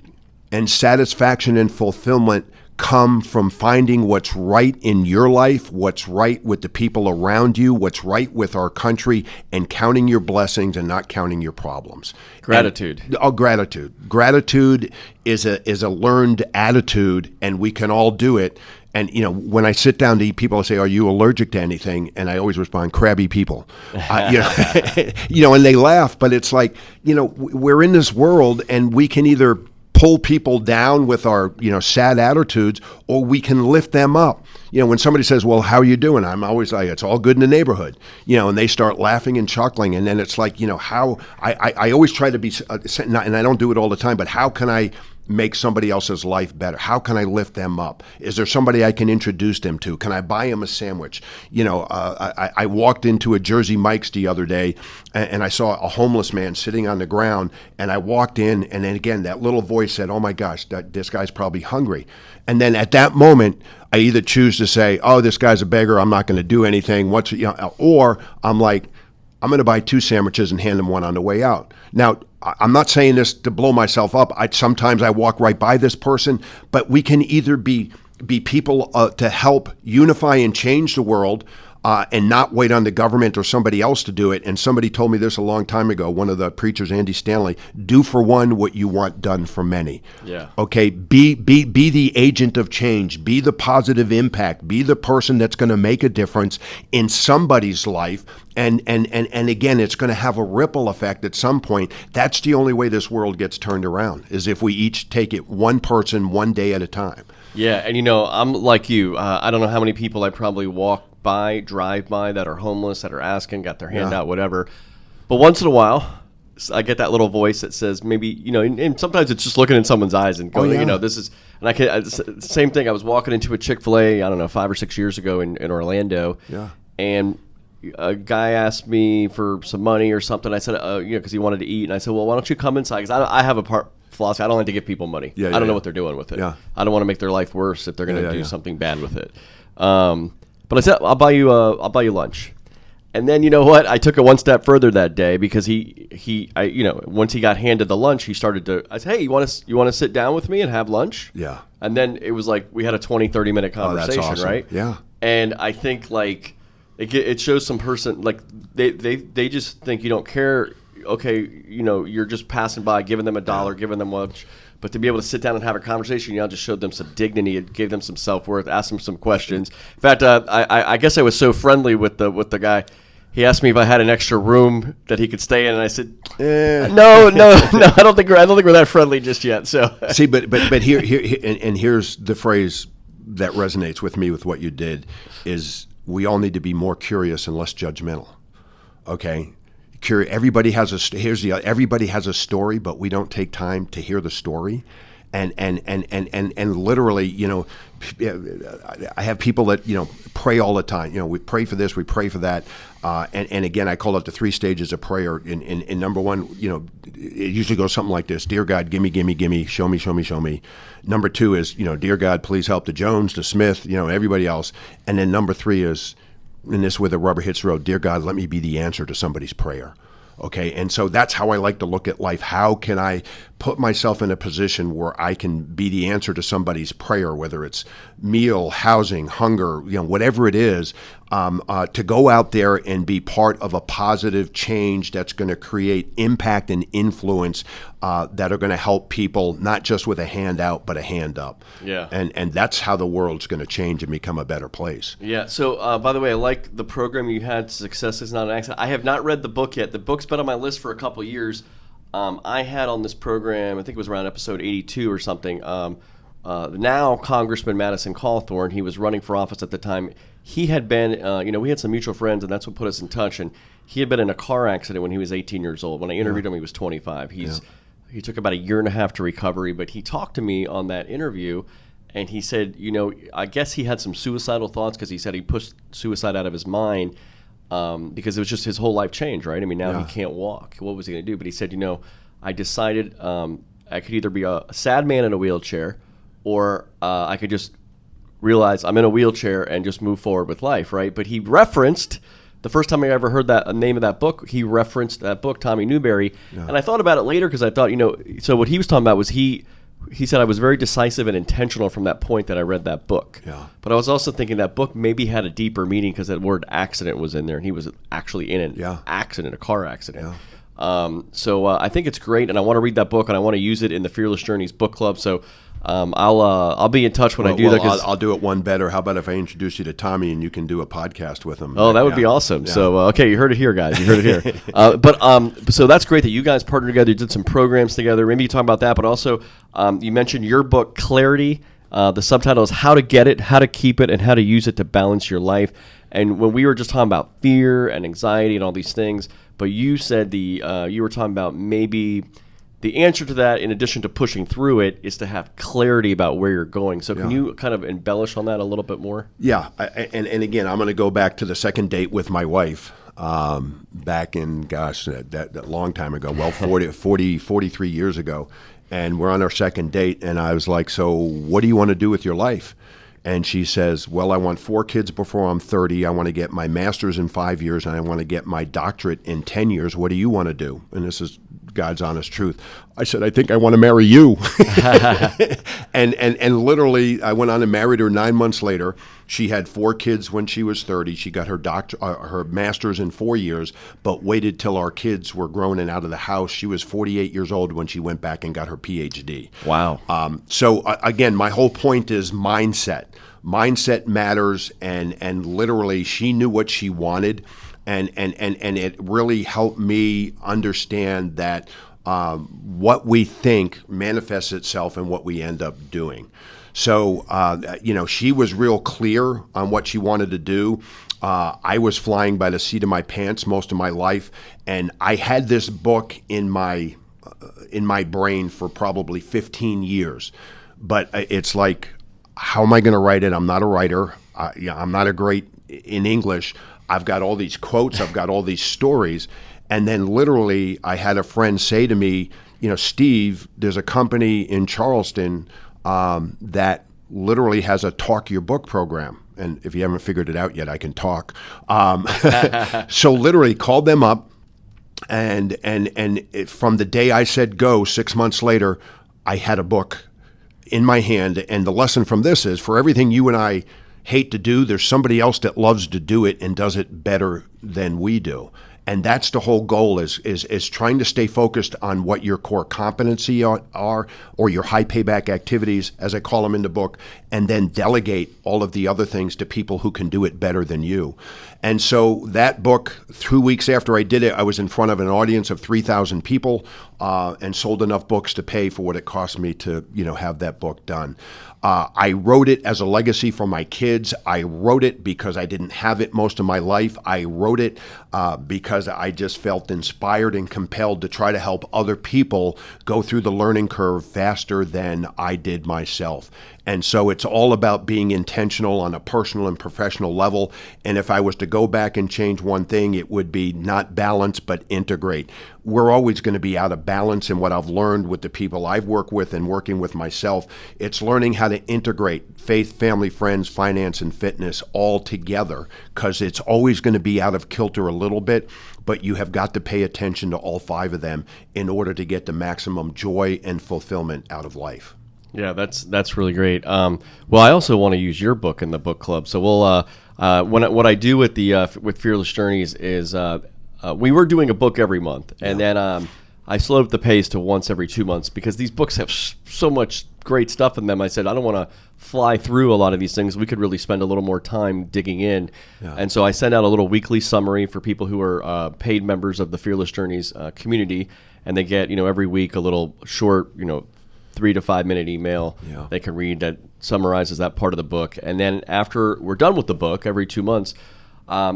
and satisfaction and fulfillment come from finding what's right in your life, what's right with the people around you, what's right with our country, and counting your blessings and not counting your problems. Gratitude. Gratitude. Gratitude is a learned attitude, and we can all do it. And, when I sit down to eat, people say, are you allergic to anything? And I always respond, crabby people. And they laugh, but it's like, we're in this world, and we can either pull people down with our, sad attitudes, or we can lift them up. When somebody says, well, how are you doing? I'm always like, it's all good in the neighborhood, and they start laughing and chuckling. And then it's like, how I always try to be, and I don't do it all the time, but how can I make somebody else's life better? How can I lift them up? Is there somebody I can introduce them to? Can I buy them a sandwich? I walked into a Jersey Mike's the other day, and I saw a homeless man sitting on the ground, and I walked in, and then again, that little voice said, oh my gosh, this guy's probably hungry. And then at that moment, I either choose to say, oh, this guy's a beggar, I'm not going to do anything, or I'm like, I'm going to buy 2 sandwiches and hand them one on the way out. Now, I'm not saying this to blow myself up. Sometimes I walk right by this person, but we can either be people to help unify and change the world, and not wait on the government or somebody else to do it. And somebody told me this a long time ago, one of the preachers, Andy Stanley, do for one what you want done for many. Yeah. Okay, be the agent of change, be the positive impact, be the person that's going to make a difference in somebody's life. And again, it's going to have a ripple effect at some point. That's the only way this world gets turned around, is if we each take it one person, one day at a time. Yeah, and I'm like you. I don't know how many people I probably drive by that are homeless, that are asking, got their hand out, whatever. But once in a while, I get that little voice that says maybe, and sometimes it's just looking in someone's eyes and going, this is, and same thing. I was walking into a Chick-fil-A, I don't know, 5 or 6 years ago in Orlando. Yeah. And a guy asked me for some money or something. I said, because he wanted to eat. And I said, well, why don't you come inside? Because I have a philosophy. I don't like to give people money. I don't know what they're doing with it. Yeah. I don't want to make their life worse if they're going to do something bad with it. But I said, I'll buy you lunch. And then, you know what? I took it one step further that day because once he got handed the lunch, he started to, I said, hey, you want to sit down with me and have lunch? Yeah. And then it was like we had a 20-30 minute conversation, that's awesome. Right? Yeah. And I think like it shows some person, like they just think you don't care. Okay, you're just passing by, giving them $1, giving them lunch. But to be able to sit down and have a conversation, just showed them some dignity. It gave them some self-worth, asked them some questions. In fact, I guess I was so friendly with the guy. He asked me if I had an extra room that he could stay in, and I said, "No, I don't think we're that friendly just yet." So see, but here and here's the phrase that resonates with me with what you did is we all need to be more curious and less judgmental. Okay. Everybody has everybody has a story, but we don't take time to hear the story, and literally, I have people that pray all the time. We pray for this, we pray for that, and again, I call it the 3 stages of prayer. In number 1, it usually goes something like this: Dear God, gimme, show me, show me, show me. Number 2 is Dear God, please help the Jones, the Smith, everybody else, and then number 3 is. And this where the rubber hits the road. Dear God, let me be the answer to somebody's prayer. Okay, and so that's how I like to look at life. How can I put myself in a position where I can be the answer to somebody's prayer, whether it's meal, housing, hunger, whatever it is, to go out there and be part of a positive change that's going to create impact and influence that are going to help people, not just with a hand out, but a hand up. Yeah. And that's how the world's going to change and become a better place. Yeah. So, by the way, I like the program you had, Success is Not an Accident. I have not read the book yet. The book's been on my list for a couple years. I had on this program, I think it was around episode 82 or something, now Congressman Madison Cawthorn. He was running for office at the time. He had been, we had some mutual friends, and that's what put us in touch. And he had been in a car accident when he was 18 years old. When I interviewed him, he was 25. He took about a year and a half to recovery, but he talked to me on that interview, and he said, I guess he had some suicidal thoughts because he said he pushed suicide out of his mind because it was just his whole life changed, right? I mean, now he can't walk. What was he going to do? But he said, I decided I could either be a sad man in a wheelchair or I could just realize I'm in a wheelchair and just move forward with life, right? But he referenced, the first time I ever heard that name of that book, he referenced that book, Tommy Newberry. Yeah. And I thought about it later because I thought, so what he was talking about was he said I was very decisive and intentional from that point that I read that book. Yeah. But I was also thinking that book maybe had a deeper meaning because that word accident was in there, and he was actually in an accident, a car accident. Yeah. So I think it's great, and I want to read that book, and I want to use it in the Fearless Journeys book club. So I'll be in touch when I do that. I'll do it one better. How about if I introduce you to Tommy and you can do a podcast with him? Oh, that would be awesome. Yeah. So okay, you heard it here, guys. You heard it here. So that's great that you guys partnered together. You did some programs together. Maybe you talk about that, but also you mentioned your book, Clarity. The subtitle is How to Get It, How to Keep It, and How to Use It to Balance Your Life. And when we were just talking about fear and anxiety and all these things, but you said you were talking about maybe the answer to that, in addition to pushing through it, is to have clarity about where you're going. So can you kind of embellish on that a little bit more? Yeah. And again, I'm going to go back to the second date with my wife back in, that long time ago, 43 years ago. And we're on our second date, and I was like, so what do you want to do with your life? And she says, well, I want 4 kids before I'm 30. I want to get my master's in 5 years, and I want to get my doctorate in 10 years. What do you want to do? And this is God's honest truth. I said, I think I want to marry you. and literally, I went on and married her 9 months later. She had 4 kids when she was 30. She got her master's in 4 years, but waited till our kids were grown and out of the house. She was 48 years old when she went back and got her PhD. Wow. So again, my whole point is mindset. Mindset matters, and literally, she knew what she wanted. And it really helped me understand that what we think manifests itself in what we end up doing. So, she was real clear on what she wanted to do. I was flying by the seat of my pants most of my life, and I had this book in my brain for probably 15 years. But it's like, how am I going to write it? I'm not a writer. I'm not a great in English. I've got all these quotes, I've got all these stories. And then literally I had a friend say to me, Steve, there's a company in Charleston that literally has a talk your book program. And if you haven't figured it out yet, I can talk. So literally called them up, and from the day I said go, 6 months later, I had a book in my hand. And the lesson from this is, for everything you and I hate to do, there's somebody else that loves to do it and does it better than we do. And that's the whole goal, is trying to stay focused on what your core competency are, or your high payback activities, as I call them in the book, and then delegate all of the other things to people who can do it better than you. And so that book, 2 weeks after I did it, I was in front of an audience of 3,000 people and sold enough books to pay for what it cost me to have that book done. I wrote it as a legacy for my kids. I wrote it because I didn't have it most of my life. I wrote it because I just felt inspired and compelled to try to help other people go through the learning curve faster than I did myself. And so it's all about being intentional on a personal and professional level. And if I was to go back and change one thing, it would be not balance, but integrate. We're always going to be out of balance. And what I've learned with the people I've worked with and working with myself, it's learning how to integrate faith, family, friends, finance, and fitness all together, because it's always going to be out of kilter a little bit, but you have got to pay attention to all five of them in order to get the maximum joy and fulfillment out of life. Yeah, that's really great. Well, I also want to use your book in the book club. So we'll what I do with the with Fearless Journeys is we were doing a book every month, and then I slowed up the pace to once every 2 months, because these books have so much great stuff in them. I said I don't want to fly through a lot of these things. We could really spend a little more time digging in, and so I send out a little weekly summary for people who are paid members of the Fearless Journeys community, and they get every week a little short 3 to 5 minute email they can read that summarizes that part of the book. And then after we're done with the book, every 2 months,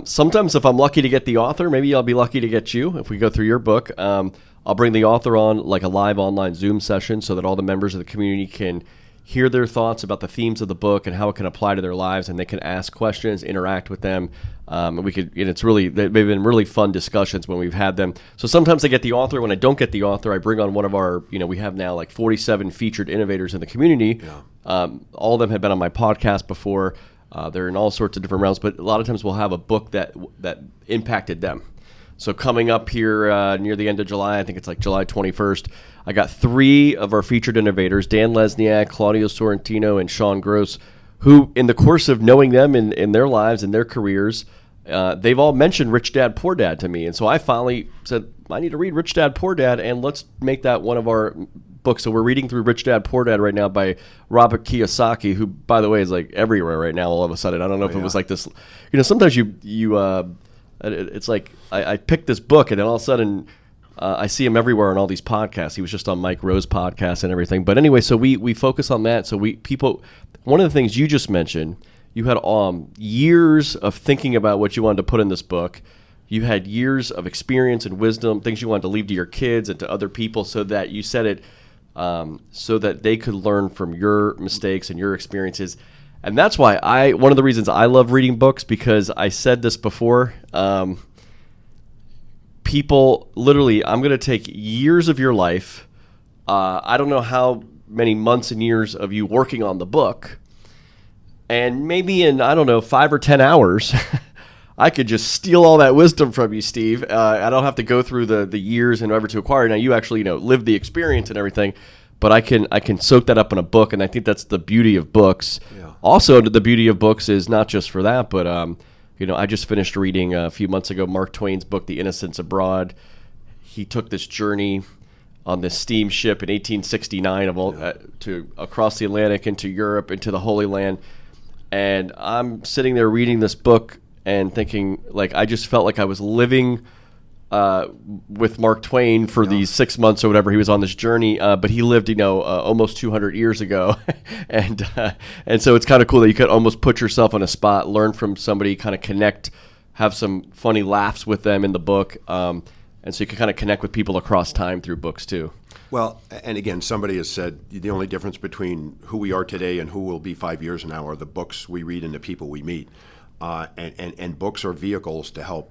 sometimes if I'm lucky to get the author, maybe I'll be lucky to get you. If we go through your book, I'll bring the author on like a live online Zoom session so that all the members of the community can hear their thoughts about the themes of the book and how it can apply to their lives, and they can ask questions, interact with them. And they've been really fun discussions when we've had them. So sometimes I get the author. When I don't get the author, I bring on one of our, we have now like 47 featured innovators in the community. All of them have been on my podcast before. They're in all sorts of different realms, but a lot of times we'll have a book that impacted them. So coming up here near the end of July, I think it's like July 21st, I got 3 of our featured innovators, Dan Lesniak, Claudio Sorrentino, and Sean Gross, who in the course of knowing them in their lives and their careers, they've all mentioned Rich Dad, Poor Dad to me. And so I finally said, I need to read Rich Dad, Poor Dad, and let's make that one of our books. So we're reading through Rich Dad, Poor Dad right now by Robert Kiyosaki, who, by the way, is like everywhere right now all of a sudden. I don't know if it was like this. Sometimes it's like I picked this book, and then all of a sudden I see him everywhere on all these podcasts. He was just on Mike Rowe's podcast and everything. But anyway, so we focus on that. So one of the things you just mentioned, you had years of thinking about what you wanted to put in this book. You had years of experience and wisdom, things you wanted to leave to your kids and to other people, so that you said it so that they could learn from your mistakes and your experiences. And that's why one of the reasons I love reading books, because I said this before, people, literally, I'm going to take years of your life. I don't know how many months and years of you working on the book. And maybe in, 5 or 10 hours, I could just steal all that wisdom from you, Steve. I don't have to go through the years and whatever to acquire. Now, you actually, live the experience and everything. But I can soak that up in a book, and I think that's the beauty of books. Yeah. Also, the beauty of books is not just for that, but I just finished reading a few months ago Mark Twain's book, The Innocents Abroad. He took this journey on this steamship in 1869 to across the Atlantic into Europe, into the Holy Land, and I'm sitting there reading this book and thinking, like, I just felt like I was living with Mark Twain for these 6 months or whatever he was on this journey, but he lived, almost 200 years ago, and so it's kind of cool that you could almost put yourself on a spot, learn from somebody, kind of connect, have some funny laughs with them in the book, and so you can kind of connect with people across time through books too. Well, and again, somebody has said the only difference between who we are today and who we'll be 5 years from now are the books we read and the people we meet. and books are vehicles to help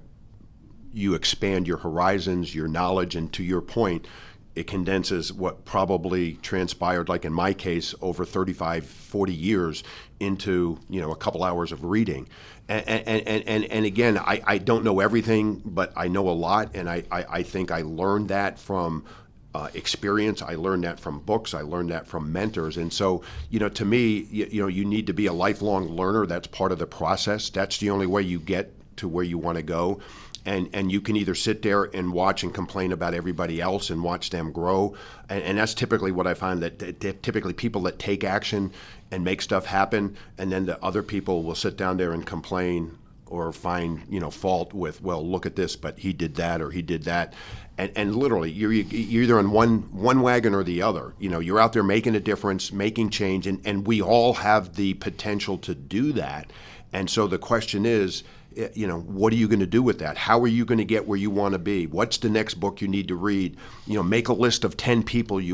you expand your horizons, your knowledge, and to your point, it condenses what probably transpired, like in my case, over 35, 40 years into, a couple hours of reading. And again, I don't know everything, but I know a lot, and I think I learned that from experience. I learned that from books. I learned that from mentors. And so, to me, you need to be a lifelong learner. That's part of the process. That's the only way you get to where you want to go. And you can either sit there and watch and complain about everybody else and watch them grow. And that's typically what I find, that typically people that take action and make stuff happen, and then the other people will sit down there and complain or find fault with, well, look at this, but he did that or he did that. And literally, you're either on one wagon or the other. You're out there making a difference, making change, and we all have the potential to do that. And so the question is, what are you going to do with that? How are you going to get where you want to be? What's the next book you need to read? Make a list of 10 people that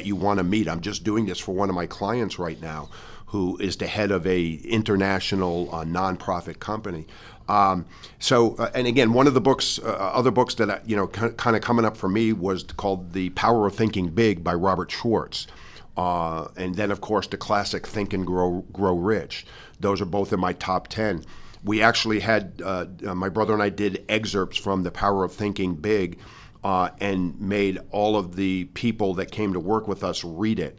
you want to meet. I'm just doing this for one of my clients right now, who is the head of a international nonprofit company. And again, one of the books, other books that kind of coming up for me was called The Power of Thinking Big by Robert Schwartz. And then, of course, the classic Think and Grow Rich. Those are both in my top 10. We actually had, my brother and I did excerpts from The Power of Thinking Big and made all of the people that came to work with us read it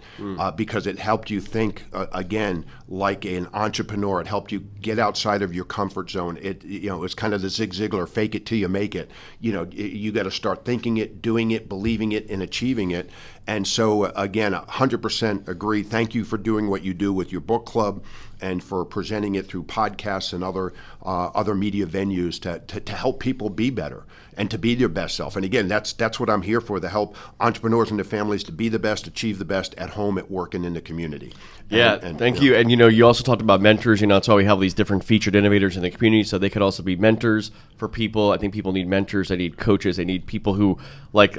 because it helped you think, again, like an entrepreneur. It helped you get outside of your comfort zone. It's kind of the Zig Ziglar, fake it till you make it. You got to start thinking it, doing it, believing it, and achieving it. And so, again, 100% agree. Thank you for doing what you do with your book club and for presenting it through podcasts and other media venues to help people be better and to be their best self. And again, that's what I'm here for, to help entrepreneurs and their families to be the best, achieve the best at home, at work, and in the community. Thank you. And you also talked about mentors. That's why we have these different featured innovators in the community, so they could also be mentors for people. I think people need mentors. They need coaches. They need people who, like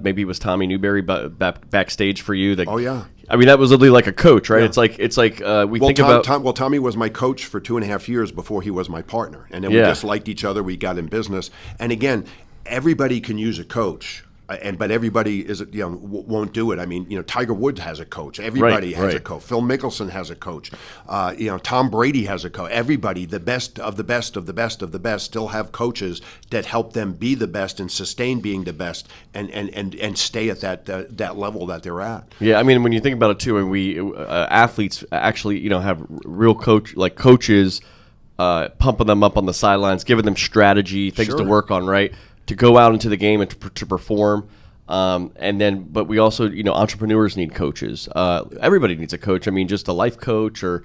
maybe it was Tommy Newberry backstage for you. Oh yeah. I mean, that was literally like a coach, right? Yeah. It's like we think about. Tommy was my coach for 2.5 years before he was my partner, and then we just liked each other. We got in business, and again, everybody can use a coach. But everybody won't do it. I mean, Tiger Woods has a coach. Everybody has a coach. Phil Mickelson has a coach. Tom Brady has a coach. Everybody, the best of the best of the best of the best, still have coaches that help them be the best and sustain being the best and stay at that level that they're at. Yeah, I mean, when you think about it too, and we athletes actually have real coaches pumping them up on the sidelines, giving them strategy, things to work on, right? To go out into the game and to perform, but we also, entrepreneurs need coaches. Everybody needs a coach. I mean, just a life coach or,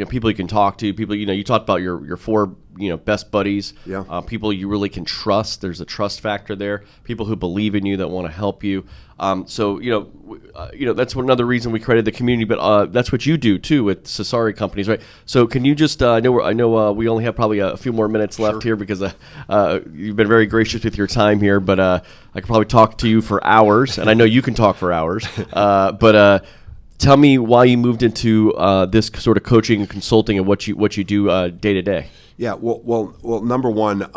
people you can talk to. People, you talked about your four, best buddies. Yeah. People you really can trust. There's a trust factor there. People who believe in you, that want to help you. So that's another reason we created the community. But that's what you do too with Cesari companies, right? So can you just? I know we only have probably a few more minutes left here because you've been very gracious with your time here. But I could probably talk to you for hours, and I know you can talk for hours. But tell me why you moved into this sort of coaching and consulting and what you do day to day. Yeah, well, number one,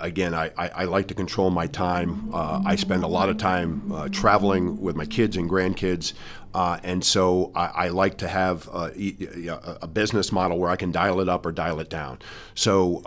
again, I like to control my time. I spend a lot of time traveling with my kids and grandkids, and so I like to have a business model where I can dial it up or dial it down. So,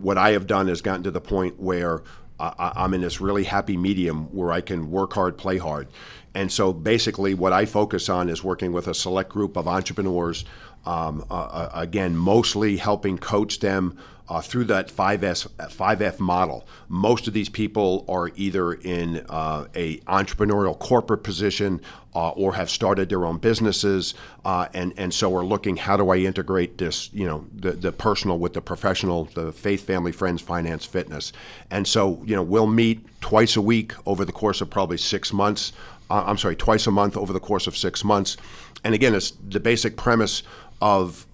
what I have done is gotten to the point where I'm in this really happy medium where I can work hard, play hard. And so basically what I focus on is working with a select group of entrepreneurs, again, mostly helping coach them through that 5F model. Most of these people are either in a entrepreneurial corporate position or have started their own businesses, and so we're looking, how do I integrate this, the personal with the professional, the faith, family, friends, finance, fitness. And so, we'll meet twice a week over the course of probably 6 months. Twice a month over the course of 6 months. And again, it's the basic premise of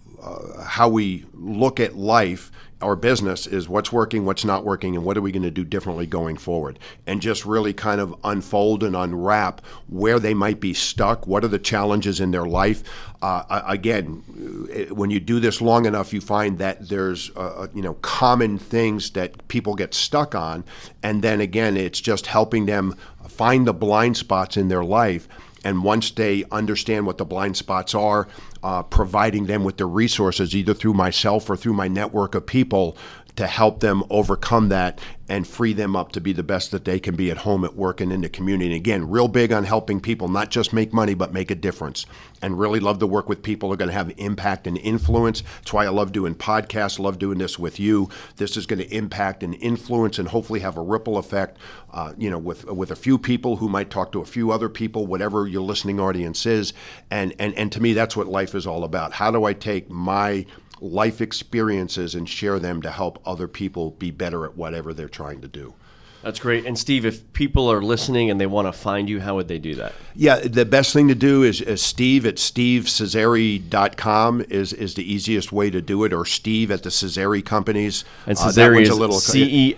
how we look at life our business is what's working, what's not working, and what are we going to do differently going forward, and just really kind of unfold and unwrap where they might be stuck, what are the challenges in their life. Again, when you do this long enough, you find that there's common things that people get stuck on, and then again, it's just helping them find the blind spots in their life. And once they understand what the blind spots are, providing them with the resources, either through myself or through my network of people, to help them overcome that and free them up to be the best that they can be at home, at work, and in the community. And again, real big on helping people not just make money, but make a difference. And really love to work with people who are going to have impact and influence. That's why I love doing podcasts, love doing this with you. This is going to impact and influence and hopefully have a ripple effect, with a few people who might talk to a few other people, whatever your listening audience is. And to me, that's what life is all about. How do I take my life experiences and share them to help other people be better at whatever they're trying to do? That's great. And Steve, if people are listening and they want to find you, how would they do that? Yeah, the best thing to do is Steve at stevecesari.com is the easiest way to do it, or Steve at the Cesari Companies. And Cesari is Cesari.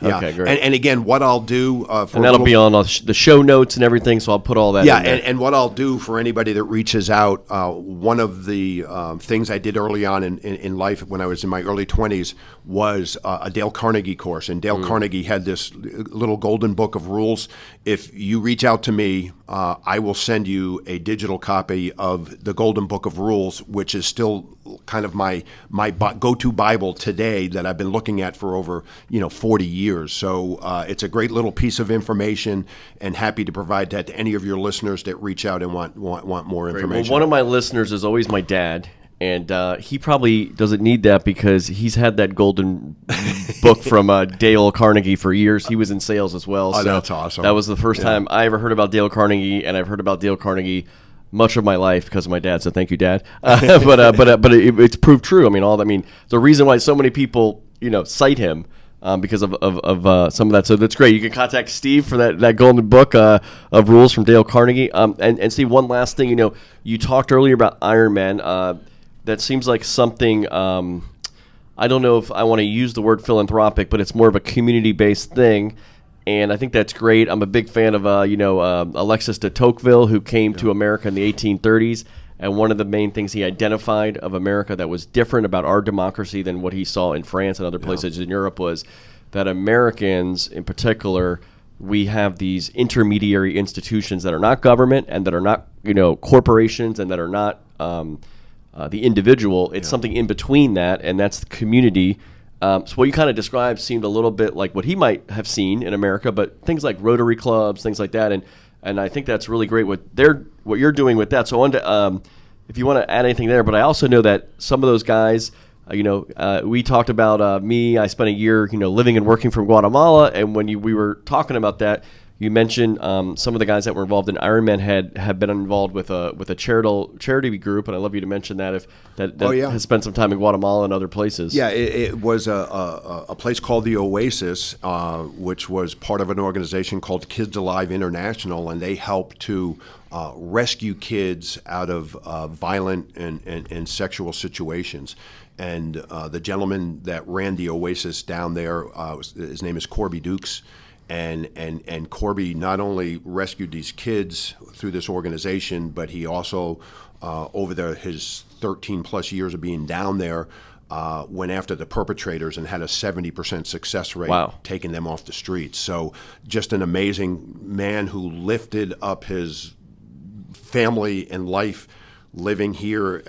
Yeah. Okay, great. And again, what I'll do and that'll be on the show notes and everything, so I'll put all that in there. And what I'll do for anybody that reaches out, one of the things I did early on in life when I was in my early 20s was a Dale Carnegie course. And Dale Carnegie had this little golden book of rules. If you reach out to me, I will send you a digital copy of the golden book of rules, which is still kind of my go-to Bible today that I've been looking at for over 40 years. So it's a great little piece of information, and happy to provide that to any of your listeners that reach out and want more information. Well, one of my listeners is always my dad. And he probably doesn't need that because he's had that golden book from Dale Carnegie for years. He was in sales as well. Oh, so that's awesome. That was the first time I ever heard about Dale Carnegie, and I've heard about Dale Carnegie much of my life because of my dad. So thank you, Dad. But it's proved true. I mean, the reason why so many people cite him because of some of that. So that's great. You can contact Steve for that golden book of rules from Dale Carnegie. And Steve, one last thing. You talked earlier about Ironman. That seems like something, I don't know if I want to use the word philanthropic, but it's more of a community-based thing, and I think that's great. I'm a big fan of, Alexis de Tocqueville, who came to America in the 1830s, and one of the main things he identified of America that was different about our democracy than what he saw in France and other places in Europe was that Americans, in particular, we have these intermediary institutions that are not government and that are not, corporations and that are not the individual. It's something in between that, and that's the community. So what you kind of described seemed a little bit like what he might have seen in America, but things like Rotary clubs, things like that, and I think that's really great what you're doing with that. So I wanted to, if you want to add anything there, but I also know that some of those guys, we talked about me. I spent a year, living and working from Guatemala, and when we were talking about that, you mentioned some of the guys that were involved in Ironman have been involved with a charity group, and I'd love you to mention that if that has spent some time in Guatemala and other places. Yeah, it was a place called the Oasis, which was part of an organization called Kids Alive International, and they help to rescue kids out of violent and sexual situations. And the gentleman that ran the Oasis down there, his name is Corby Dukes. And Corby not only rescued these kids through this organization, but he also, over his 13 plus years of being down there, went after the perpetrators and had a 70% success rate, taking them off the streets. So just an amazing man who lifted up his family and life living here,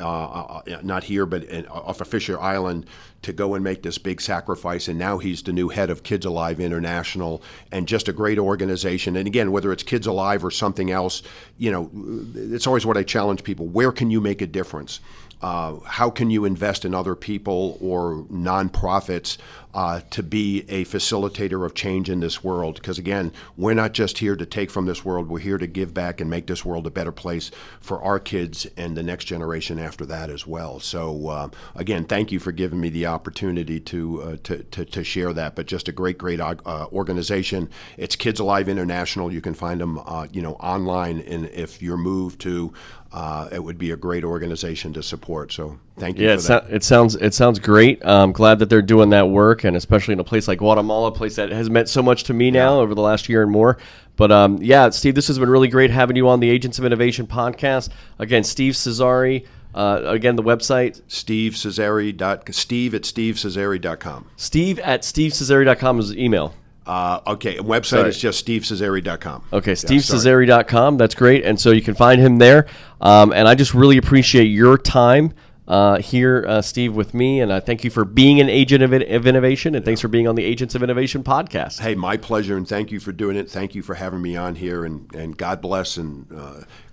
not here, but off of Fisher Island, to go and make this big sacrifice. And now he's the new head of Kids Alive International, and just a great organization. And again, whether it's Kids Alive or something else, it's always what I challenge people. Where can you make a difference? How can you invest in other people or nonprofits to be a facilitator of change in this world? Because again, we're not just here to take from this world. We're here to give back and make this world a better place for our kids and the next generation after that as well. So again, thank you for giving me the opportunity to share that. But just a great organization. It's Kids Alive International. You can find them online, and if you're moved to, it would be a great organization to support. for it. So thank you Yeah, for that. it sounds great. I'm glad that they're doing that work, and especially in a place like Guatemala, a place that has meant so much to me now over the last year and more. But yeah, Steve, this has been really great having you on the Agents of Innovation podcast. Again, Steve Cesari. Again, the website Steve at stevecesari.com. Steve at stevecesari.com is the email. Okay, website is just stevecesari.com. Okay, stevecesari.com. That's great. And so you can find him there. And I just really appreciate your time here, Steve, with me. And I thank you for being an agent of innovation. And thanks for being on the Agents of Innovation podcast. Hey, my pleasure. And thank you for doing it. Thank you for having me on here. And God bless. And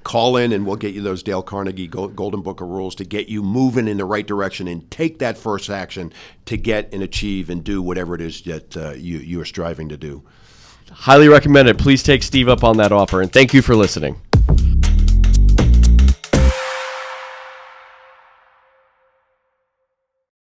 call in and we'll get you those Dale Carnegie Golden Book of Rules to get you moving in the right direction and take that first action to get and achieve and do whatever it is that you are striving to do. Highly recommend it. Please take Steve up on that offer. And thank you for listening.